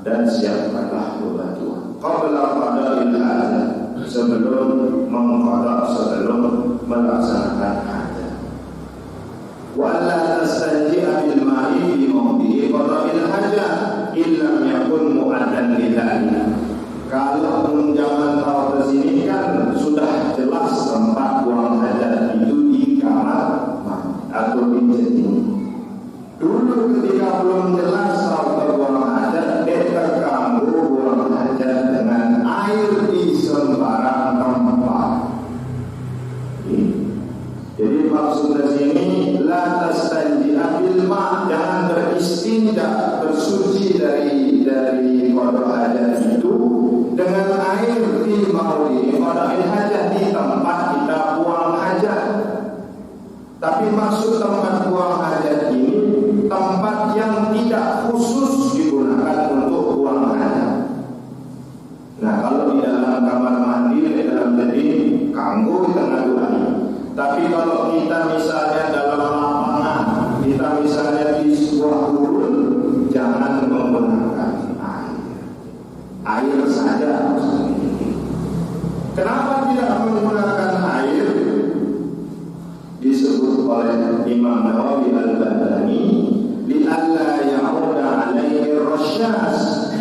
dan siapkanlah bebatuan. Qabla qada'il hajat, sebelum mengqada, sebelum melaksanakan hajat. Wa la tastanji'a bil ma'i fi mawdi'i qada'il hajat illa yakun mu'addan lidzalika. Kalau zaman tahun kesini kan sudah jelas tempat buang hajat itu di kamar atau di jetting. Dulu ketika belum jelas tempat buang hajat, terganggu buang hajat dengan air di sembarang tempat. Jadi maksudnya sini la tastanji'a bil ma', jangan beristinja, bersuci dari qada hajat itu dengan air di maudi qada'il hajat, di tempat kita buang hajat. Tapi maksud tempat buang hajat ini tempat yang tidak khusus digunakan untuk buang hajat. Nah, kalau di dalam kamar mandi, di dalam jadi kanggo kita ngaduan. Tapi kalau kita misalnya dalam lapangan, kita misalnya di sebuah gurun, jangan menggunakan air saja. Kenapa tidak menggunakan air? Disebut oleh Imam Nawawi Al-Badani, li'alla ya'uda alaihi rasyas,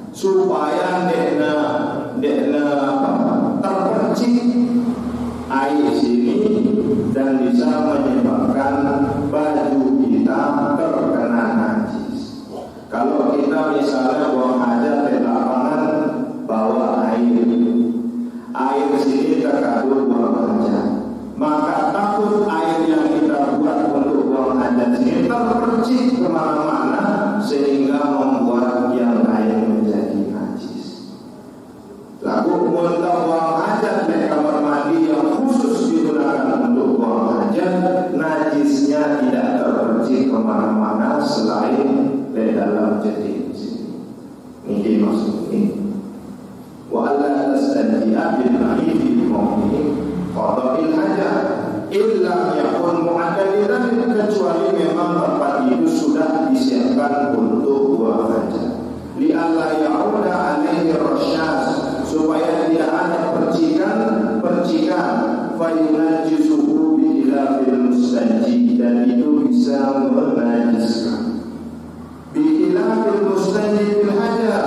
supaya dekna terpercik air sini dan bisa menyebabkan baju kita terkena najis. Kalau kita misalnya buang hajat di lapangan, bawa air sini terkadang buang hajat. ini terpercik kemana-mana sehingga membuat yang lain menjadi najis. Lalu muntah buang hajat di kamar mandi yang khusus digunakan untuk buang hajat, najisnya tidak terpercik kemana-mana selain di dalam jadi. Ini maksudnya. Wa alla tastanji'a bil ma'i fi mawdi'i qada'il hajat illa yakun mu'addalidan, kecuali memang tempat itu sudah disiapkan untuk buang hajat. Li alla ya'uda alaihi rasyas, supaya tidak ada percikan fa yunajjisuhu bi khilafil mustanji, dan itu bisa menajiskan. Bi khilafil mustanji bil hajar,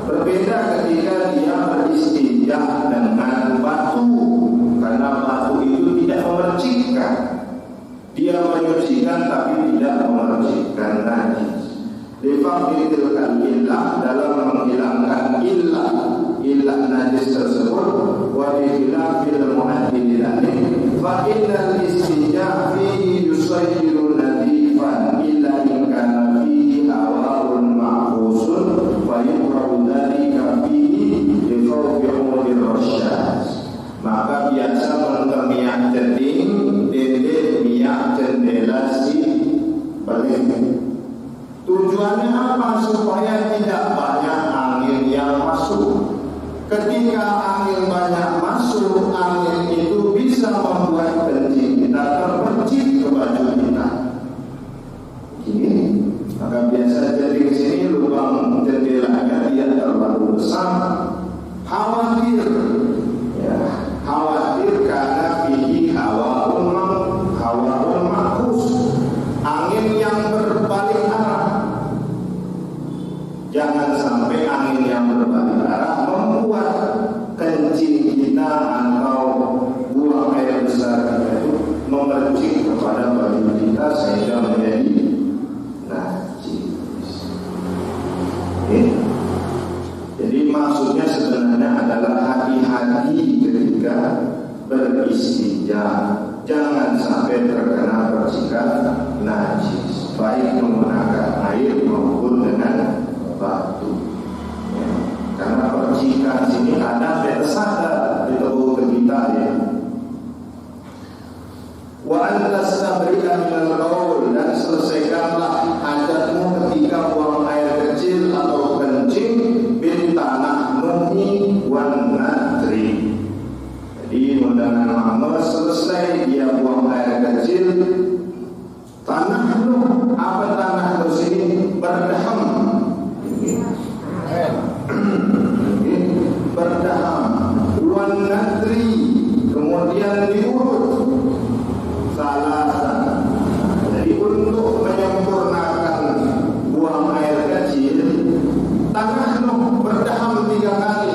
berbeda ketika dia beristinja dengan batu, karena batu itu tidak memercikkan. Dia menyucikan tapi tidak memercikkan najis. Difaqidil illah, dalam menghilangkan illah najis tersebut. Wa khilafil mu'addil fa innal istinja fihi yusayyiru nadifan illa in kana fihi hawarun ma'khusun wa yukrahu dzalika fihi li khawfi umur rasyas. Maka biasa mentermiak jeding dede miak jendela si balik. Tujuannya apa? Supaya tidak banyak angin yang masuk. Ketika angin banyak masuk, angin itu bisa membuat kencing kita terpercik ke baju kita. Gini, maka biasa jadi di sini lubang jendelanya dia terlalu besar. Khawatir, ya, khawatir karena fihi hawaun makus, angin yang berbalik arah. Jangan sampai angin yang berbalik arah membuat kencing kita atau buang air besar kita itu memercik kepada baju kita sehingga menjadi najis. Jadi maksudnya sebenarnya adalah hati-hati ketika beristinja, jangan sampai terkena percikan najis, baik menggunakan air maupun dengan batu. Ya. Karena percikan sini ada sadar di tubuh kita, ya. Wa antastabri'a minal baul, dan selesaikanlah hajatmu ketika buang air kecil atau kencing bil tanahnuhi wan nadri. Jadi undangan mama selesai dia buang air kecil. Tanahnuh, apa tanahnuh sini? Berdaham. Berdaham wan nadri, kemudian diurut salah. Jadi untuk menyempurnakan buang air kecil, tanahnuh berdaham 3 kali,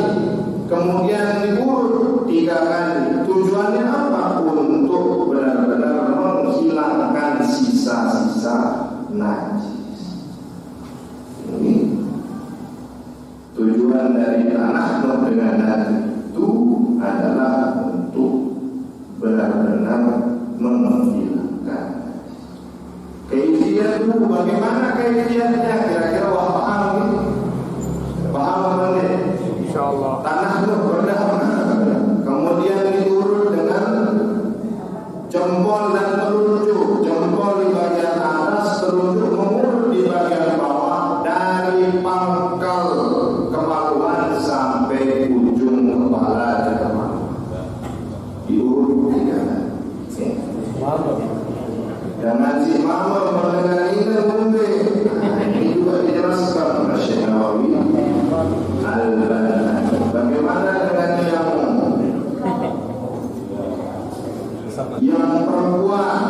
kemudian diurut 3 kali. Tujuannya apa? Untuk benar-benar menghilangkan sisa-sisa najis. Ini tujuan dari tanahnuh dengan najis itu adalah untuk benar-benar menghilangkan. Kaifiat itu bagaimana kaifiatnya? Kira-kira paham ini? Paham apa ini? Insyaallah. Tanahnuh berdaham, kemudian diurut dengan jempol dan telunjuk. Jempol di bagian atas, telunjuk mengurut di bagian bawah, dari pangkal kemaluan sampai ujung kepala di kemaluan. Diurut 3 kali. Jangan si mama mendengar ini ngombe. Ini juga dijelaskan oleh Syekh Nawawi Al-Albani. Bagaimana dengan yang perempuan?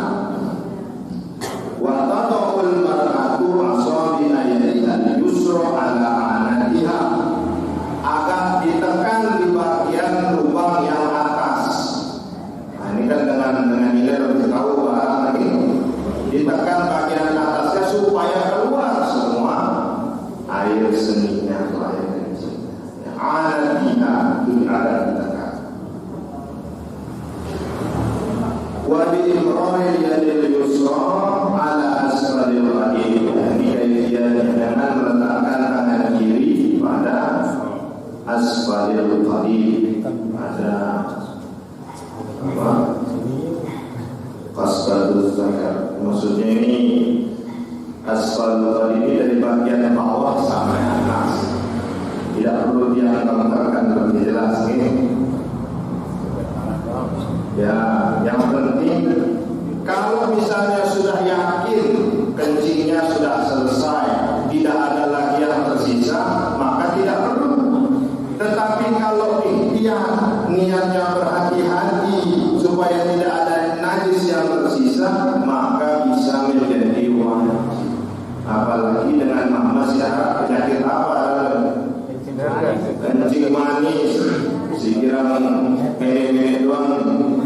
Wa tad'ul mar'atu asabi ayatiha yusra ala anatiha, agar ditekan di bagian lubang yang atas. Nah, ini kan dengan ini harus tahu barang ini. Ditekan bagian atasnya supaya keluar semua air seninya atau air kecilnya. Anatiha itu ada ditekan. Wa bi imraril yadil yusra ala asfalil ada apa? Kasbatul zakar. Maksudnya ini asfal ini dari bagian bawah sampai atas. Tidak perlu diangkat-angkat lebih jelas ini. Ya, yang penting kalau misalnya sudah yakin kencingnya sudah selesai, tidak ada lagi yang tersisa, maka tidak perlu. Tetapi kalau dia niatnya berhati-hati supaya tidak ada najis yang tersisa, maka bisa menjadi wajib. Apalagi dengan masalah penyakit apa? Kencing manis, sekiranya nenek-nenek doang,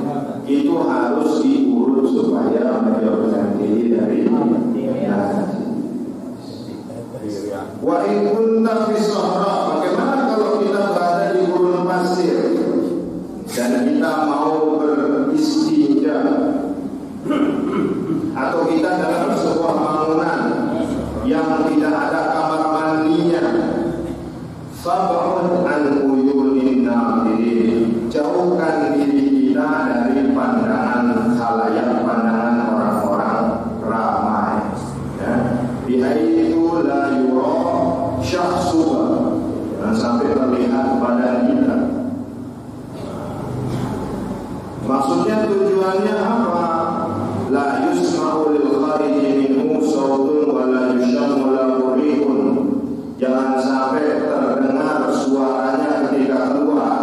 itu harus diurut supaya menjauhkan diri dari najis. Wa in kunta fi sahra, bagaimana kalau kita berada di gurun pasir dan kita mau beristinja, atau kita dalam sebuah bangunan yang tidak ada kamar mandinya, fab'ud an uyunin nadirin, jauhkan diri kita dari pandangan khalayak, pandangan orang-orang ramai, ya. Bihaitu la yura syakhsuka, dan sampai terlihat badan kita. Maksudnya tujuannya apa? La yusma'u lil khariji minhu sawtun wa la yushammu lahu rihun. Jangan sampai terdengar suaranya ketika keluar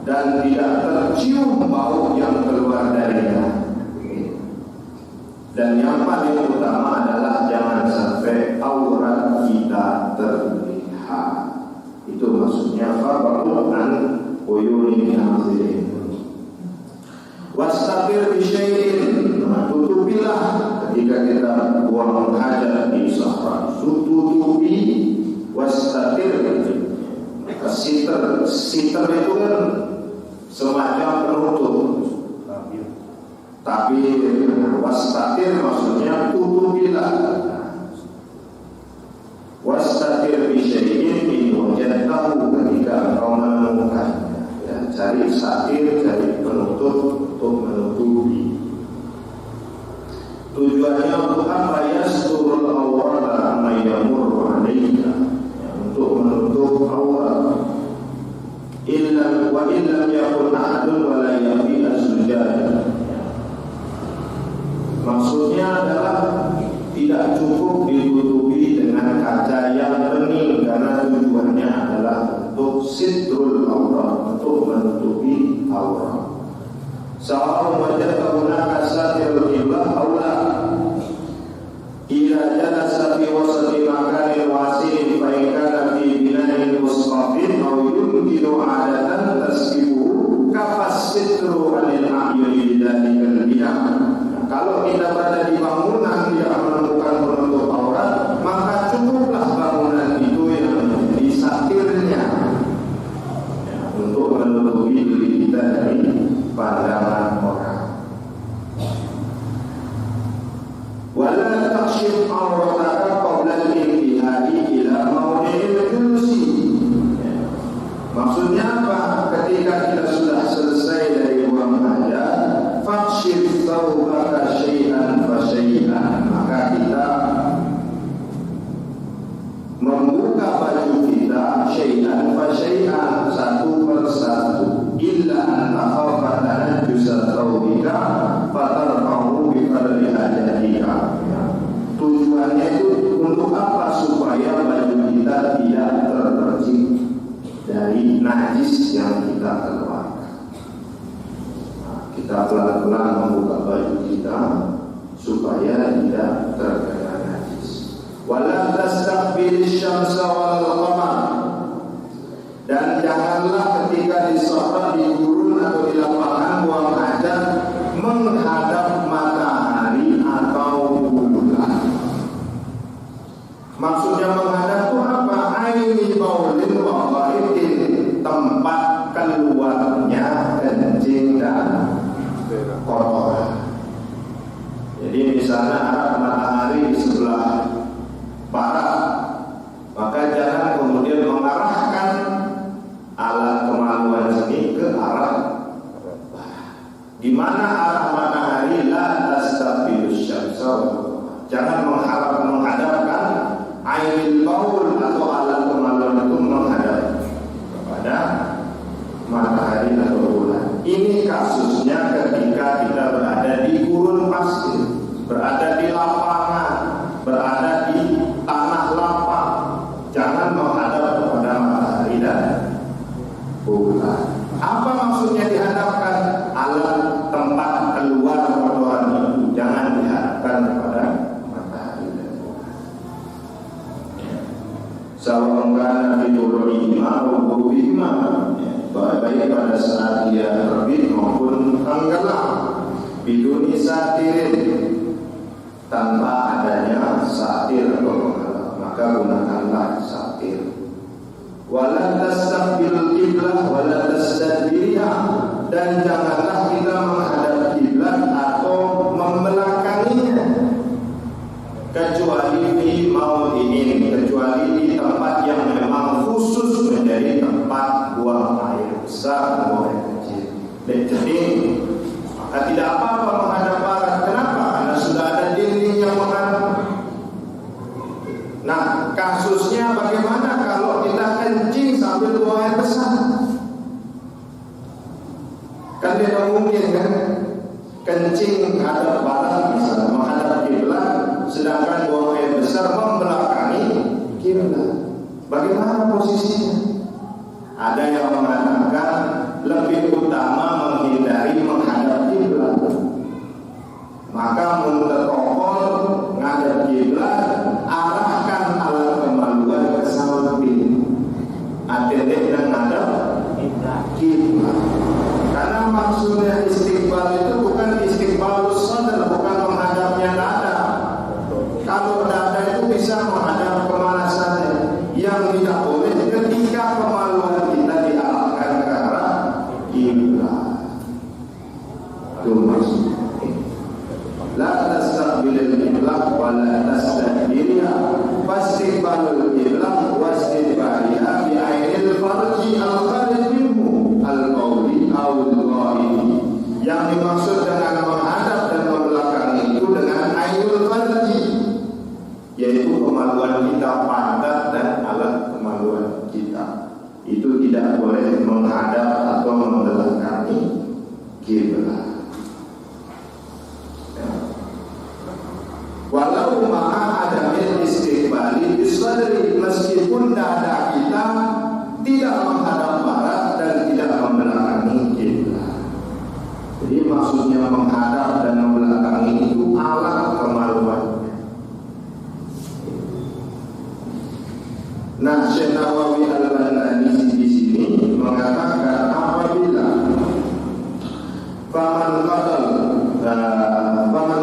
dan tidak tercium bau yang keluar darinya. Dan yang paling utama adalah jangan sampai aurat kita terlihat. Itu maksudnya fa'budan uyunin nazirin. Wastaqir bi syai'in, tutupilah ketika kita buang hajat di sahra. Tutupi, wastaqir. Sitar itu kan semacam penutup. Tapi wastaqir maksudnya tutupilah. Wastaqir bi syai'in in wajadtahu, ketika engkau menemukannya. Ya, cari satir, cari penutup untuk menutupi. Tujuannya untuk apa? Yasturul awrata ma yamurru alayka, ya, untuk menutup aurat. Illa wa illam yakun ahadun wa la yafi az-zujaj. Maksudnya adalah tidak cukup ditutupi dengan kaca yang bening, karena tujuannya adalah untuk sitrul aurat, untuk menutupi aurat. Sawa'un wajadta hunaka satirul qiblah aw la. Idza jalasa fi wasati makanin wasi'in fa in kana fi bina'in musqafin aw yumkinu 'adatan tasbihu kafas sitru 'anil a'yuni lidzalikal bina'. Kalau kita berada di bangunan tidak menemukan penutup aurat, maka cukuplah bangunan itu yang menjadi satirnya, ya, untuk menutupi diri kita dari pandangan orang. Wala takshif aurataka qabla al-intihai ila mawdi'il julusi. Maksudnya apa? Ketika kita sudah selesai dari buang hajat, fakshif thawbaka syai'an fa syai'an, maka kita membuka baju kita syai'an fa syai'an, satu persatu. Illa an takhafa tanajjusa thawbika fatarfa'u bi fadli hajatika. Tujuannya itu untuk apa? Supaya baju kita tidak terpercik dari najis yang kita keluarkan. Kita pelan-pelan membuka baju kita supaya tidak terkena najis. Wala tastaqbilis syamsa wal qamar, dan janganlah ketika di sahra, di gurun atau di lapangan buang hajat menghadap matahari atau bulan. Maksudnya menghadap itu apa? Aini baulin wa ghaibin, tempat keluarnya kencing dan kotoran. Jadi misalnya arah matahari di sebelah barat, maka jangan kemudian mengarahkan alat kemaluan sini Kemana arah matahari? La tastaqbilus syamsa. Jangan menghadapkan ainil qaul atau alat kemaluan itu menghadap kepada matahari atau bulan. Ini kasusnya ketika kita berada di gurun pasir, berada di lapangan, berada di tanah lapang. Jangan menghadap kepada matahari dan bulan. Apa maksudnya dihadapkan? Alat tempat keluar kotoran itu jangan dihadapkan kepada matahari dan bulan. Sawangkan bidurihima wa buhima, baik pada saat dia terbit maupun tenggelam, biduni satirin, tanpa adanya satir atau penghalang, maka gunakanlah satir. Wala tastaqbil qiblah wala tastadbirha, dan janganlah kita menghadap kiblat atau membelakanginya, kecuali di maudhi'in, kecuali di tempat yang memang khusus menjadi tempat buang air besar, buang air kecil. Jadi maka tidak apa-apa menghadap barat. Kenapa? Karena sudah ada dinding yang menghadap. Nah, kasusnya bagaimana kalau kita kencing sambil buang air besar? Kan tidak mungkin kan? Kencing hadap barat misalnya, menghadap kiblat, sedangkan buang air besar membelakangi kiblat. Bagaimana posisinya? Ada yang mengatakan lebih utama menghindari menghadap kiblat. Maka muntatokol ngadap kiblat, arahkan alat kemaluan ke samping, atentik dan ngadap kiblat. Karena maksudnya istiqbal itu bukan istiqbalus sadar, bukan menghadapnya dada. Kalau dada itu bisa menghadap kemana saja. Yang tidak boleh ketika kemaluan kita diarahkan ke arah kiblat. Itu maksudnya. La tastaqbilil qiblah wa la tastadbirha, fastiqbalul qiblah wastidbariha bi ainil farji al-kharij minhu al-qawli aw al-ghaib. Yang dimaksud dengan menghadap dan membelakangi itu dengan ainul farji, yaitu kemaluan kita, pantat dan alat kemaluan kita. Itu tidak boleh menghadap atau membelakangi kiblat. Walau ma'a adamil istiqbali bisadri, meskipun dada kita tidak menghadap barat dan tidak membelakangi kiblat. Jadi maksudnya menghadap dan membelakangi itu alat kemaluannya. Nah, Syekh Nawawi Al-Albani di sini mengatakan apabila faman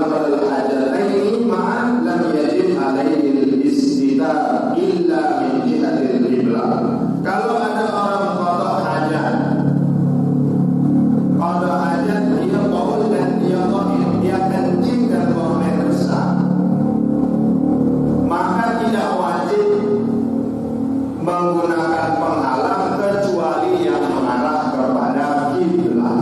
qadal hajataini ma'an lam yajib alaihi al-istita illa min jihatil qiblah. Kalau ada orang qada hajat dia baul dan dia qahir, dia kencing dan buang air besar, maka tidak wajib menggunakan penghalang kecuali yang mengarah kepada kiblat.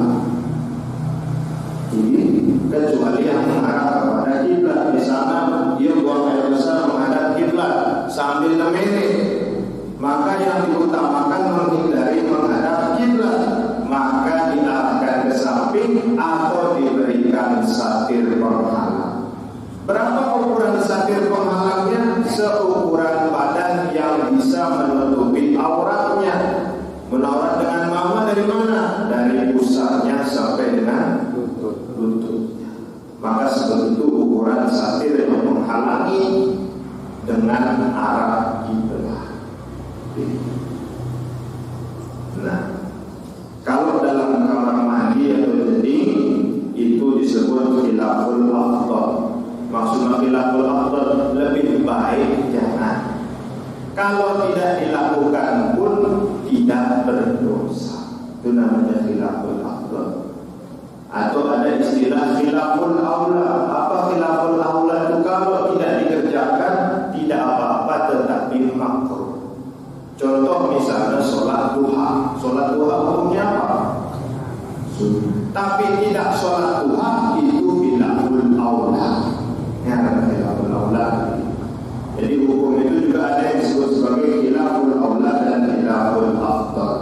Kecuali yang mengarah kepada kiblat. Misalnya dia buang air besar menghadap kiblat sambil memetik, maka yang diutamakan menghindari menghadap kiblat, maka diarahkan ke samping atau diberikan satir penghalang. Berapa ukuran satir penghalangnya? Seukuran badan yang bisa menutupi auratnya. Menaurat dengan mama dari mana? Dari pusarnya sampai dengan lututnya. Maka seperti itu ukuran satir yang menghalangi dengan arah kiblat. Nah, kalau dalam kamar mandi atau jadi itu disebut khilaful afdal. Maksudnya khilaful afdal lebih baik jangan. Kalau tidak dilakukan pun tidak berdosa. Itu namanya khilaful afdal. Atau ada istilah khilaful aula. Apa khilaful aula itu? Kalau tidak dikerjakan tidak apa-apa tetapi makruh. Contoh misalnya sholat duha. Sholat duha hukumnya apa? Tapi tidak sholat duha itu khilaful aula. Ya, khilaful aula. Jadi hukum itu juga ada yang disebut sebagai khilaful aula dan khilaful afdal.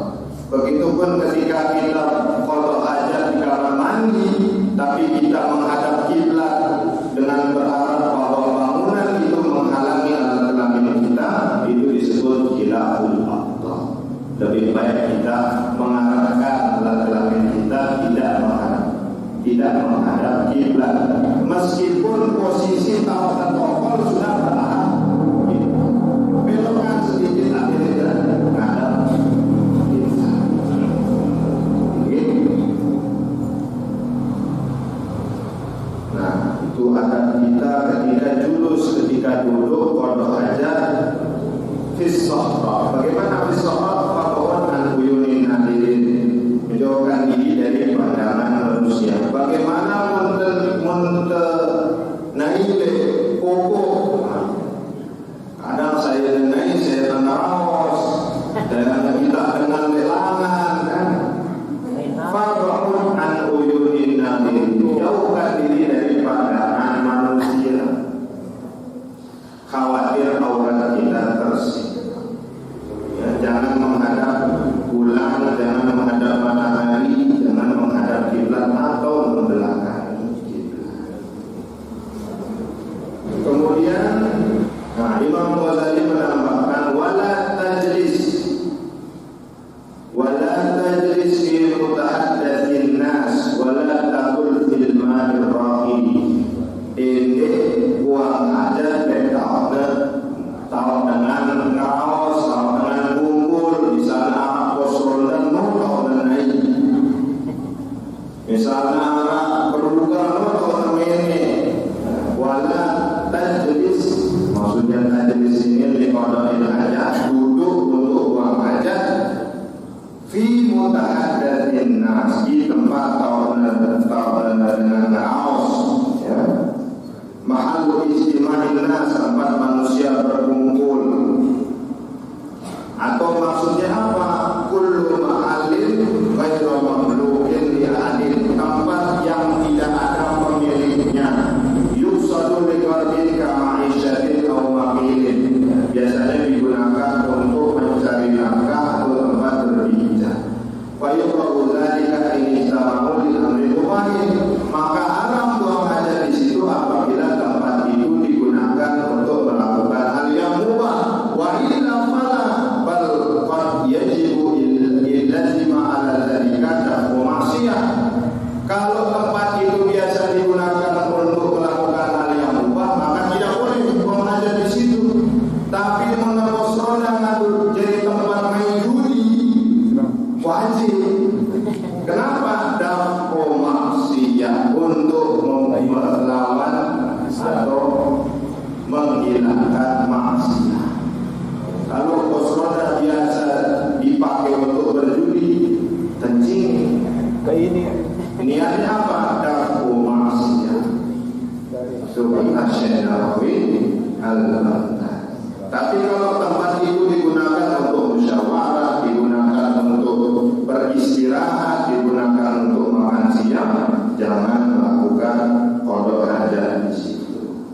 Begitupun ketika kita qada hajat di kamar mandi, tapi kita menghadap kiblat dengan berharap bahwa bangunan itu menghalangi alat kelamin kita, itu disebut khilaful afdal. Lebih baik kita mengarahkan alat kelamin kita tidak menghadap kiblat, meskipun posisi taubat tokol sudah berarah, belokkan sedikit akhirnya menghadap kiblat. Nah, itu adab kita ketika julus, ketika duduk qada hajat fis sahra. Bagaimana fis sahra? Menjauhkan diri dari pandangan manusia. Bagaimana naile koko? Kadang saya naik, saya tenaraos, dan kita dengan lelangan kan. Fa'un an uyunin nabi. Jauhkan diri dari pandangan manusia. Khawatir aurat kita tersinggung. Ya, jangan menghadap bulan, jangan menghadap matahari, jangan menghadap kiblat atau membelakangi kiblat. Kemudian, Imam Ghazali menambahkan wala tajlis fi mutahaddatsin nas wala taqul fil ma'ir rahim. Ini buang aja tahu dengan kaos, tahu dengan bungkul, di sana kosron dan tahu dan naik. Misalnya perlukan tahu ini, wala tajlis, maksudnya tajlis ini diqadain aja, duduk untuk buang hajat fi mutahaddatsin nas, di tempat tahu dengan kaos, ya. Mahallu istima'in nas, tempat manusia berkumpul. Atau maksudnya apa? Kullu mahallin ghairu mamlukin li ahadin, tempat yang tidak ada pemiliknya. Yusadu li qarbin ka ma'isyatin aw maqilin, biasanya digunakan untuk mencari nafkah atau tempat berpijak. Wa yuqra'u dzalika in istama'u lil amri mubahin, maka haram buang hajat di situ apabila tempat itu digunakan untuk melakukan hal yang mubah. Wa illa fala bal qad yajibu illazima ala dzalika dafu maksiyah. Kalau tempat itu biasa digunakan untuk melakukan hal yang mubah, maka tidak boleh buang hajat di situ. Tapi menekosron atau jadi tempat main judi wajib. Kenapa? Dafu maksiyah, untuk melawan atau menghilangkan maksiat. Kalau kosroda biasa dipakai untuk berjudi, kencing, ke ini niatnya apa? Dafu maksiat. Subhan Asy-Nawawi al-Bantan. Tapi kalau tempat itu digunakan untuk musyawarah, digunakan untuk beristirahat, digunakan untuk makan siang, jangan melakukan qada hajat di situ.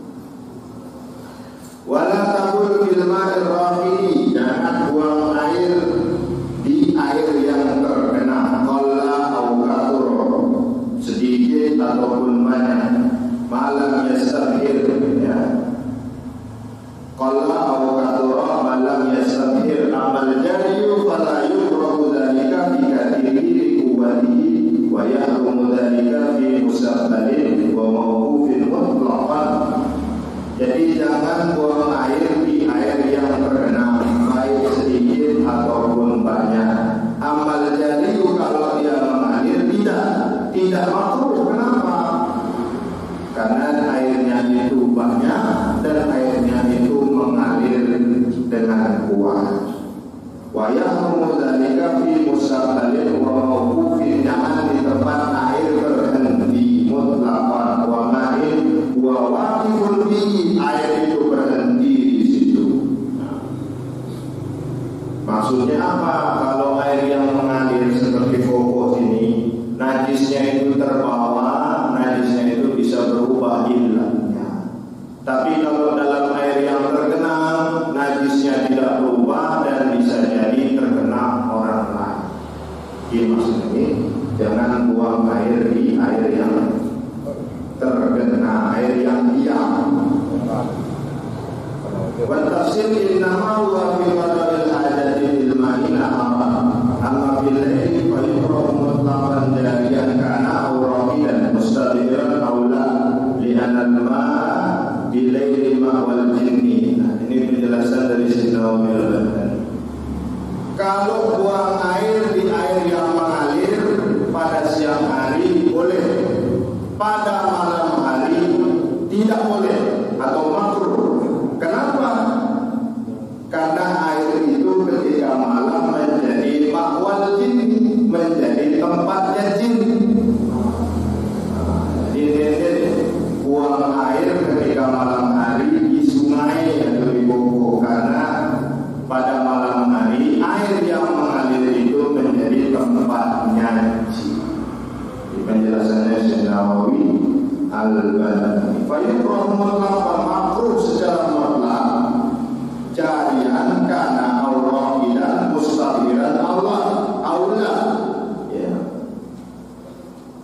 Wala taqul fil ma'ir rafi'i, jangan buang air di air yang tergenang, qalla au kathur, sedikit ataupun banyak, malam yastabhir, ya. Qalla au kathur malam yastabhir, amal jariyu fala yukrahu dzalika fi kathirihi li quwwatihi wa yahrumu dzalika fi mustaqbalin wa mawqufin mutlaqan. Jadi jangan buang air di air yang tergenang, baik sedikit ataupun banyak. Amal jari kalau dia mengalir tidak makruh. Kenapa? Karena airnya itu banyak dan airnya itu mengalir dengan kuat. Wa yahrumu dzalika fi mustaqbalin wa mawqufin, jangan di tempat air berhenti mutlaqan, wa ma'in wa waqifun bihi, air itu berhenti di situ. Maksudnya apa? Kalau air yang mengalir seperti kokos ini najis air yang diam. Wa tafsir innama huwa fi wada'il hajati bil ma'i nahara amma bil laili fa yukrahu mutlaqan jariyan kana aw raqidan mustadiran aw la li anna al-ma'a bil laili ma'wal jinni. Ini penjelasan dari Sayyidina Umar. Kalau buang air di air yang mengalir pada siang hari boleh, pada malam hari tidak boleh atau makruh. Kenapa? Karena air itu ketika malam menjadi ma'wal jin, menjadi tempatnya jin. Jadi buang air ketika malam hari di sungai atau di boko, karena pada malam hari air yang mengalir itu menjadi tempatnya jin. Di penjelasannya Syekh Nawawi Al-Albani, fa yukrahu mutlaqan, makruh secara mutlak, jarian kana Allah ila mustahiran Allah aula, ya.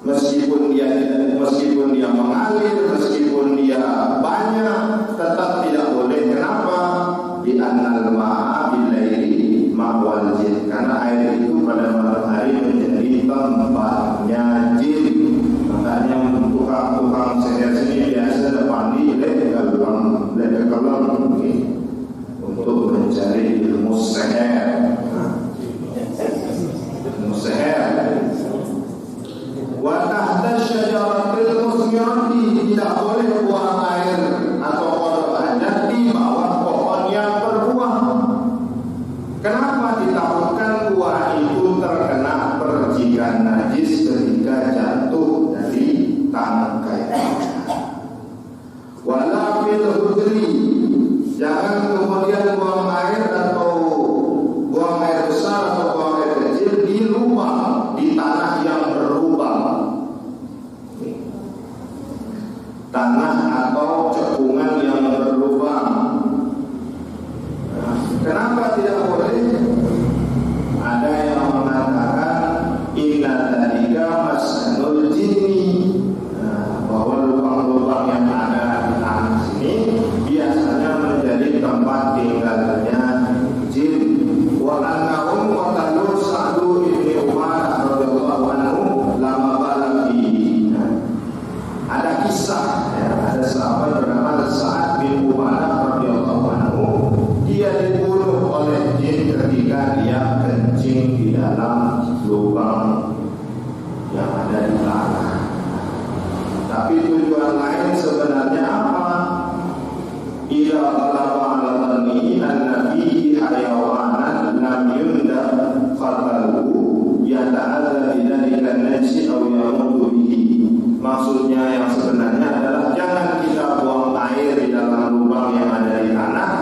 Meskipun dia mengalir, meskipun dia banyak, tetap tidak boleh. Kenapa? Di annal ma'a bil laili ma'wal jin, karena air itu pada malam hari menjadi tempatnya jin. Makanya tukang seher sini biasa depan di legal untuk mencari ilmu seher. Ilmu seher. Wa tahta syajaratil musmirati, tidak boleh buang air atau korbannya di bawah pohon yang berbuah. Kenapa? Ditakutkan buah itu terkena percikan najis ketika jatuh dari tangkai. Wala fil hudri, jangan kemudian buang air atau buang air besar atau buang air kecil di lubang, di tanah yang berlubang, tanah atau cekungan yang berlubang. Kenapa tidak boleh? Ada yang mengatakan inna dzalika maskanul jinni, bahwa lubang-lubang yang ada di tanah sini biasanya menjadi tempat tinggalnya jin. Wa annahum qatalu Sa'du ibni Umar radhiyallahu anhu lama balaghi. Ada kisah, ya, ada sahabat bernama Sa'ad bin Umar radhiyallahu anhu, dia dibunuh oleh jin ketika dia kencing di dalam lubang yang ada di tanah. Tapi tujuan lain sebenarnya apa? Ila qalaba ala dhanni an-nabi hayawanan lam yunda qataluhu yata'adza bidzalika an-nasi aw yamutu bihi. Maksudnya yang sebenarnya adalah jangan kita buang air di dalam lubang yang ada di tanah,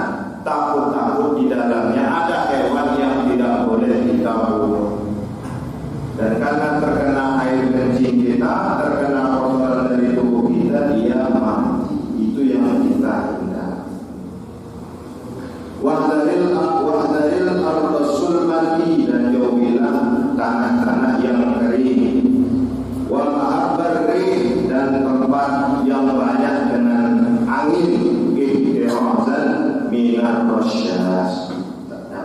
takut-takut di dalamnya ada hewan yang tidak boleh kita bunuh. Dan karena terkena air kencing kita, terkena kotoran dari tubuh kita, dia mati. Itu yang kita hindari. Wahdharil ardhasul mati, dan jauhilah tanah-tanah yang kering. Wa ma'abarri, dan tempat yang banyak dengan angin. Ihtirazan minar rasyas,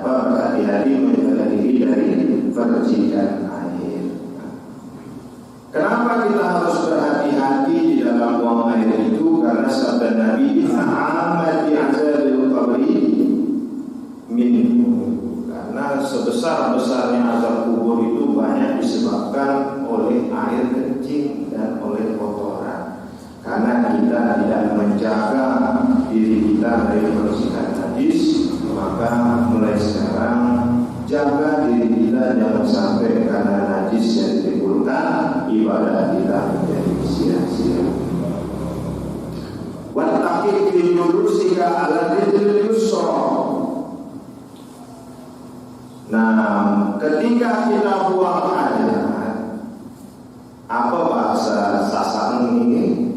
berhati-hati menjaga diri dari percikan air. Kenapa kita harus berhati-hati di dalam buang air itu? Karena sabda Nabi, "Amati azabil qabri minhu." Karena sebesar-besarnya azab kubur itu banyak disebabkan oleh air kencing dan oleh kotoran. Karena kita tidak menjaga diri kita dari percikan najis, maka mulai sekarang jaga diri kita jangan sampai karena najis yang ditimbulkan ibadah kita menjadi sia-sia. Wattaqi fi julusika ala rijlil yusra. Nah, ketika kita buang air, apa bahasa Sasak ini?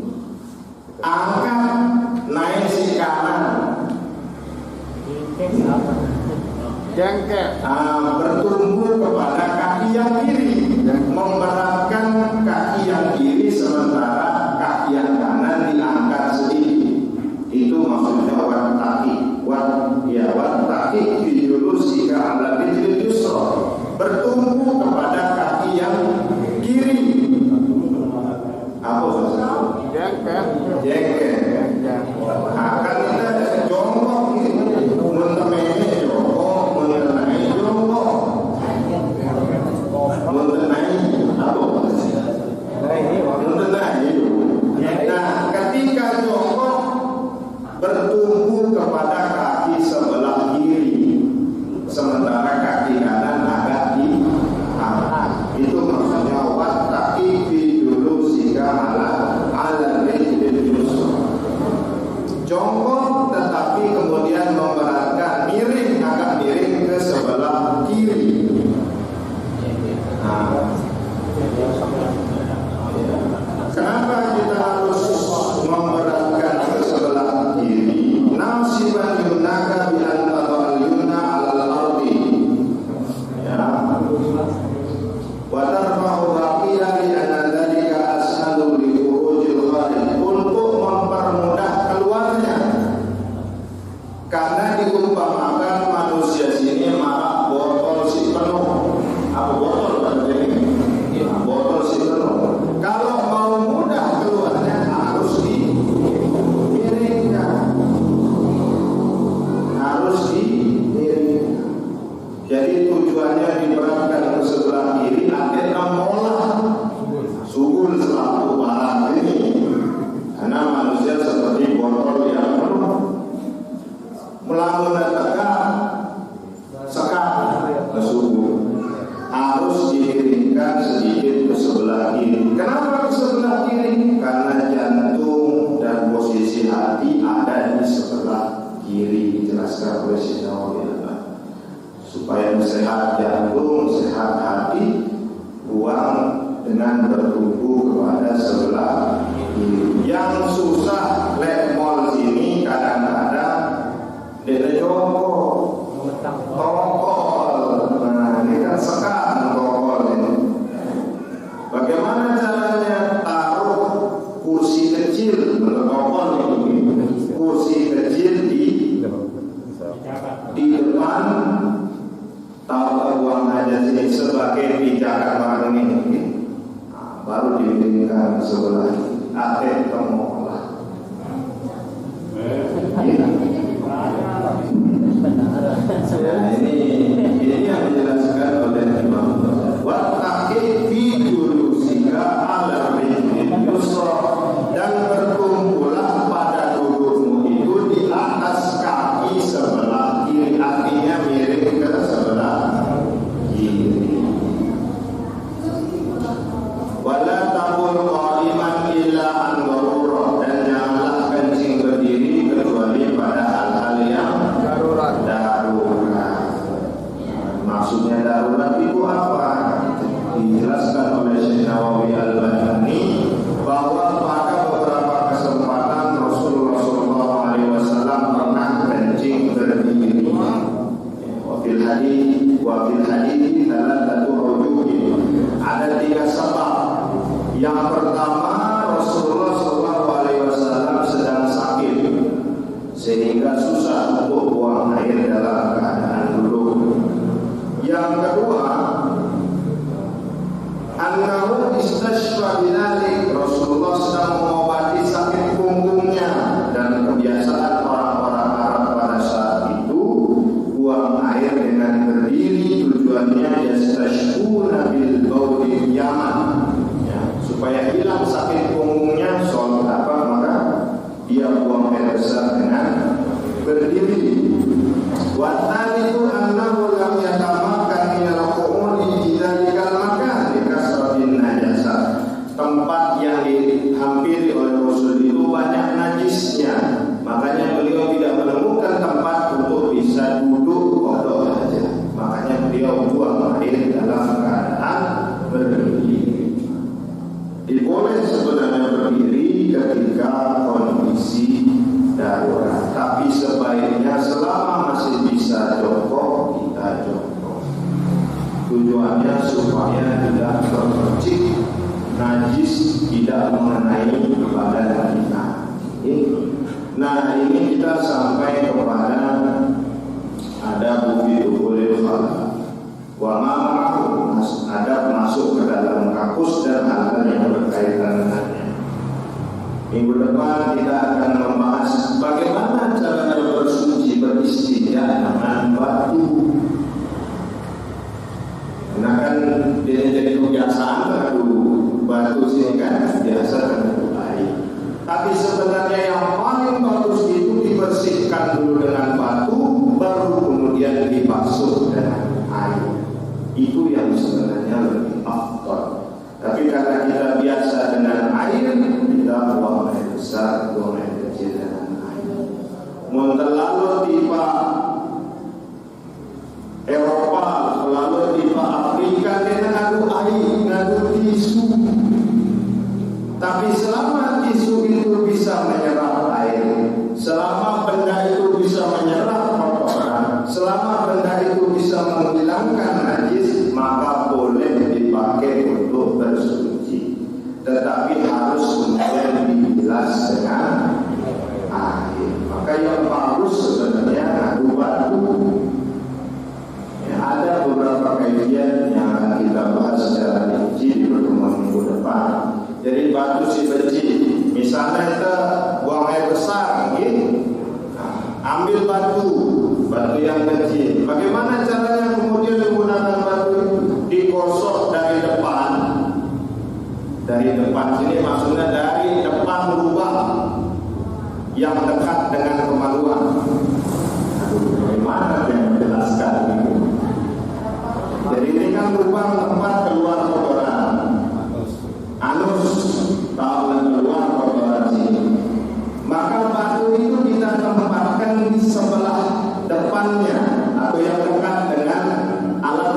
Angkat naik si kanan, jengkel, bertumbuh kepada kaki yang kiri, memberatkan kaki yang kiri sementara kaki yang kanan diangkat sehat jantung, sehat hati, buang dengan bertumpu kepada sebelah kiri. Yang susah lemol sini kadang-kadang dia jongkok, tokol. Nah ini kan sekarang tokol ini. Bagaimana caranya? Taruh kursi kecil, tokol ini, kursi kecil di depan, taruh uang aja sini sebagai pijakan orang ini. Nah, baru dimiringkan sebelah akhir temolah. Ya, ini yang dijelaskan oleh Imam Wattaqi fi julusika ala rijlil yusra, dan berkumpullah pada dudukmu itu di atas kaki sebelah kiri, artinya miring ke sebelah kiri. Wala taqul qa'iman illa an darurah, dan janganlah kencing berdiri kecuali pada hal-hal yang darurat. Maksudnya darurat itu apa? Dijelaskan oleh Syekh Nawawi Al-Albani bahwa pada beberapa kesempatan Rasulullah SAW pernah kencing berdiri. Wafil hadis thalathatu wujuh. Ada 3 sebab. Yang pertama, Rasulullah SAW sedang sakit sehingga susah untuk buang air dalam keadaan duduk. Yang kedua, annahu istashfa bidzalik, Rasulullah sedang mengobati sakit punggungnya, dan kebiasaan orang-orang Arab pada saat itu buang air dengan berdiri, tujuannya yastashfuna bil bauli yaman, ya, supaya hilang sakit punggungnya. Soal apa? Maka dia buang air besar dengan berdiri. Wa talitu annahu lam yatamakan minal qu'udi fi dzalikal makan li kasratin najasah. Tempat yang dihampiri oleh Rasul itu banyak najisnya, makanya beliau tidak menemukan tempat untuk bisa duduk kodok saja. Makanya beliau buang air dalam keadaan berdiri. Diboleh sebenarnya berdiri ketika kondisi darurat, tapi sebaiknya selama masih bisa jongkok, kita jongkok. Tujuannya supaya tidak terpercik, najis tidak mengenai badan kita. Nah, ini kita sampai kepada ada bukti boleh wa ma'ahu, ada masuk ke dalam kakus dan hal yang berkaitan dengannya. Minggu depan kita akan membahas bagaimana cara bersuci beristinja dengan batu. Karena kan dia jadi kebiasaan batu sini kan biasa dengan air. Tapi sebenarnya yang paling bagus itu dibersihkan dulu dengan batu, baru kemudian dibasuh dengan air. Itu yang sebenarnya lebih afdal. Tapi karena kita biasa dengan air, kita buang air besar, buang air kecil dengan air. Terlalu tiba Eropa, lalu tiba Afrika, dia ngadu air, ngadu tisu. Tapi selama tisu itu bisa menyerap air, selama benda itu bisa menyerap kotoran, selama benda itu bisa menghilangkan najis, maka boleh dipakai untuk bersuci. Tetapi harus kemudian dibilas dengan air. Maka yang bagus sebenarnya ngadu batu. Ya, ada beberapa kajian yang akan kita bahas secara rinci di pertemuan minggu depan. Jadi batu si benci, misalnya kita buang air besar, gitu. Ambil batu yang kecil. Bagaimana caranya kemudian menggunakan batu itu? Digosok dari depan. Dari depan sini maksudnya dari depan lubang yang dekat dengan kemaluan. Bagaimana yang menjelaskan itu? Jadi ini kan lubang tempat keluar kotoran. Anus tahu keluar kotoran sini. Maka batu itu kita tempatkan di sebelah depannya atau yang dekat dengan alat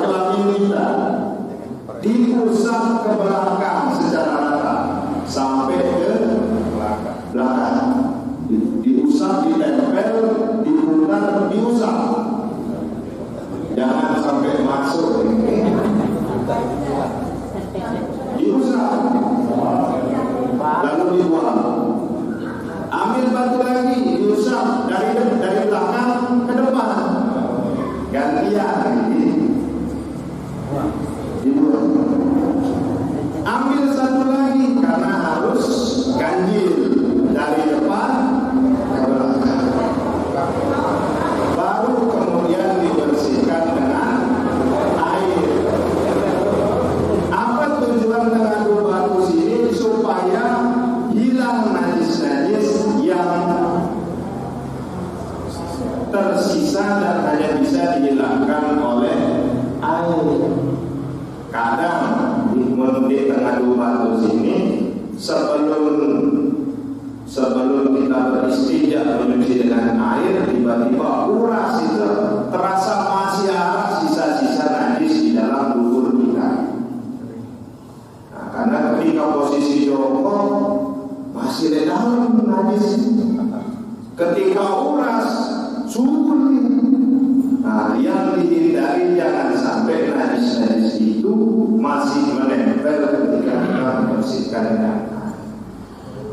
bisa dihilangkan oleh air. Kadang di tengah batu sini sebelum kita beristinja menyuci dengan air, tiba-tiba uras itu terasa masih ada sisa-sisa najis di dalam dubur kita. Nah, karena ketika posisi jongkok masih ada dalam najis. Ketika uras sulit. Nah, yang dihindari jangan sampai najis-najis itu masih menempel ketika kita membersihkan dengan air.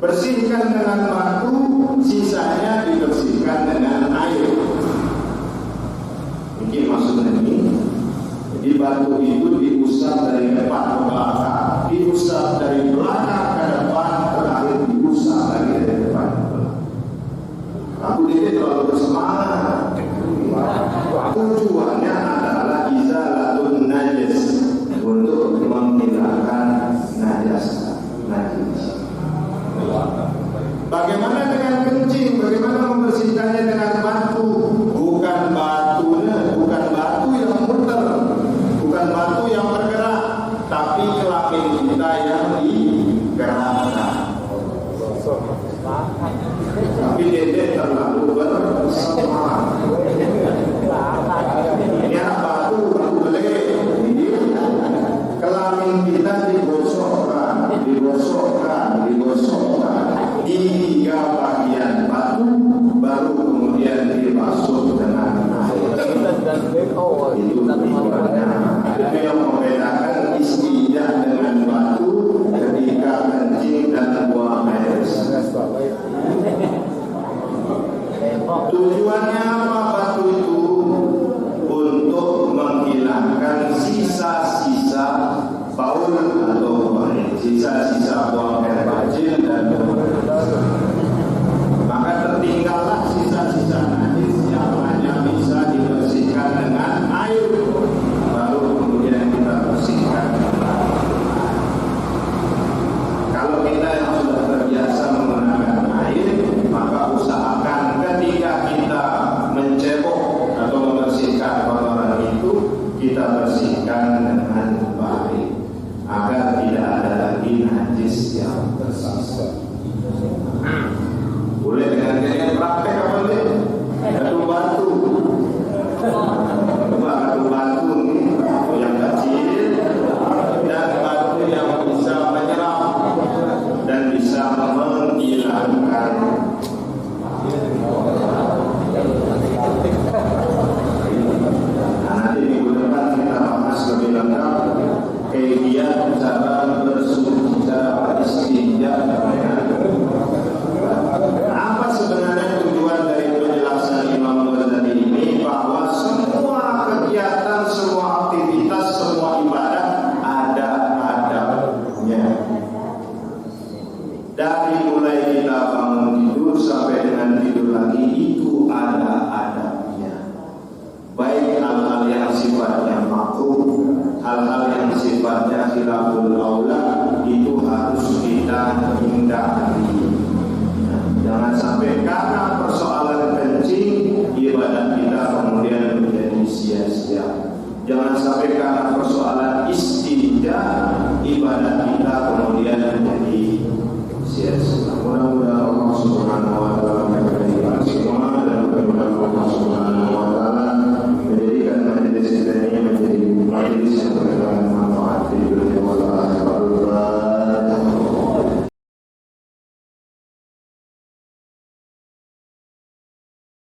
Bersihkan dengan batu, sisanya dibersihkan dengan air. Ini maksudnya ini. Jadi batu itu diusap dari depan ke belakang, diusap dari belakang ke depan, terakhir diusap lagi dari depan ke belakang. Aku ini terlalu bersemangat. Tujuannya adalah izalatun najis, untuk menghilangkan najis. Bagaimana dengan kencing? Bagaimana membersihkannya dengan batu? Bukan batunya, bukan batu yang muter, bukan batu yang bergerak, tapi kelamin kita yang digerakkan. Tapi dedek terlalu bersemangat. Ini batu gede. Kelamin kita digosokkan. Di 3 bagian batu, baru kemudian dibasuh dengan air. Itu tujuannya. Itu yang membedakan istinja dengan batu ketika kencing dan buang air. Tujuannya apa batu itu? Untuk menghilangkan sisa-sisa baul atau sisa-sisa buang air kecil dan maka tertinggallah sisa-sisa najis yang hanya bisa dibersihkan dengan air, baru kemudian kita bersihkan. Kalau kita yang sudah terbiasa menggunakan air, maka usahakan ketika kita mencebok atau membersihkan kotoran itu, kita bersihkan dengan baik agar tidak ada lagi najis yang tersisa. Boleh dengan kalian praktek apa boleh? Adu batu. Adu batu ini yang kecil dan batu yang bisa menyerap dan bisa menghilangkan. Nah, nanti minggu depan kita bahas lebih lengkap kegiatan cara bersuci, cara beristinja. Apa sebenarnya tujuan dari penjelasan Imam Ghazali ini? Bahwa semua kegiatan, semua aktivitas, semua ibadah ada adabnya. Dari mulai kita bangun tidur sampai dengan tidur lagi itu ada adabnya. Baik hal-hal yang sifatnya makruh, hal-hal yang sifatnya khilaful aula, itu harus kita hindari. Jangan sampai karena persoalan kencing ibadah kita kemudian menjadi sia-sia. Jangan sampai karena persoalan istinja ibadah kita kemudian menjadi sia-sia. Mudah-mudahan Allah Subhanahu wa taala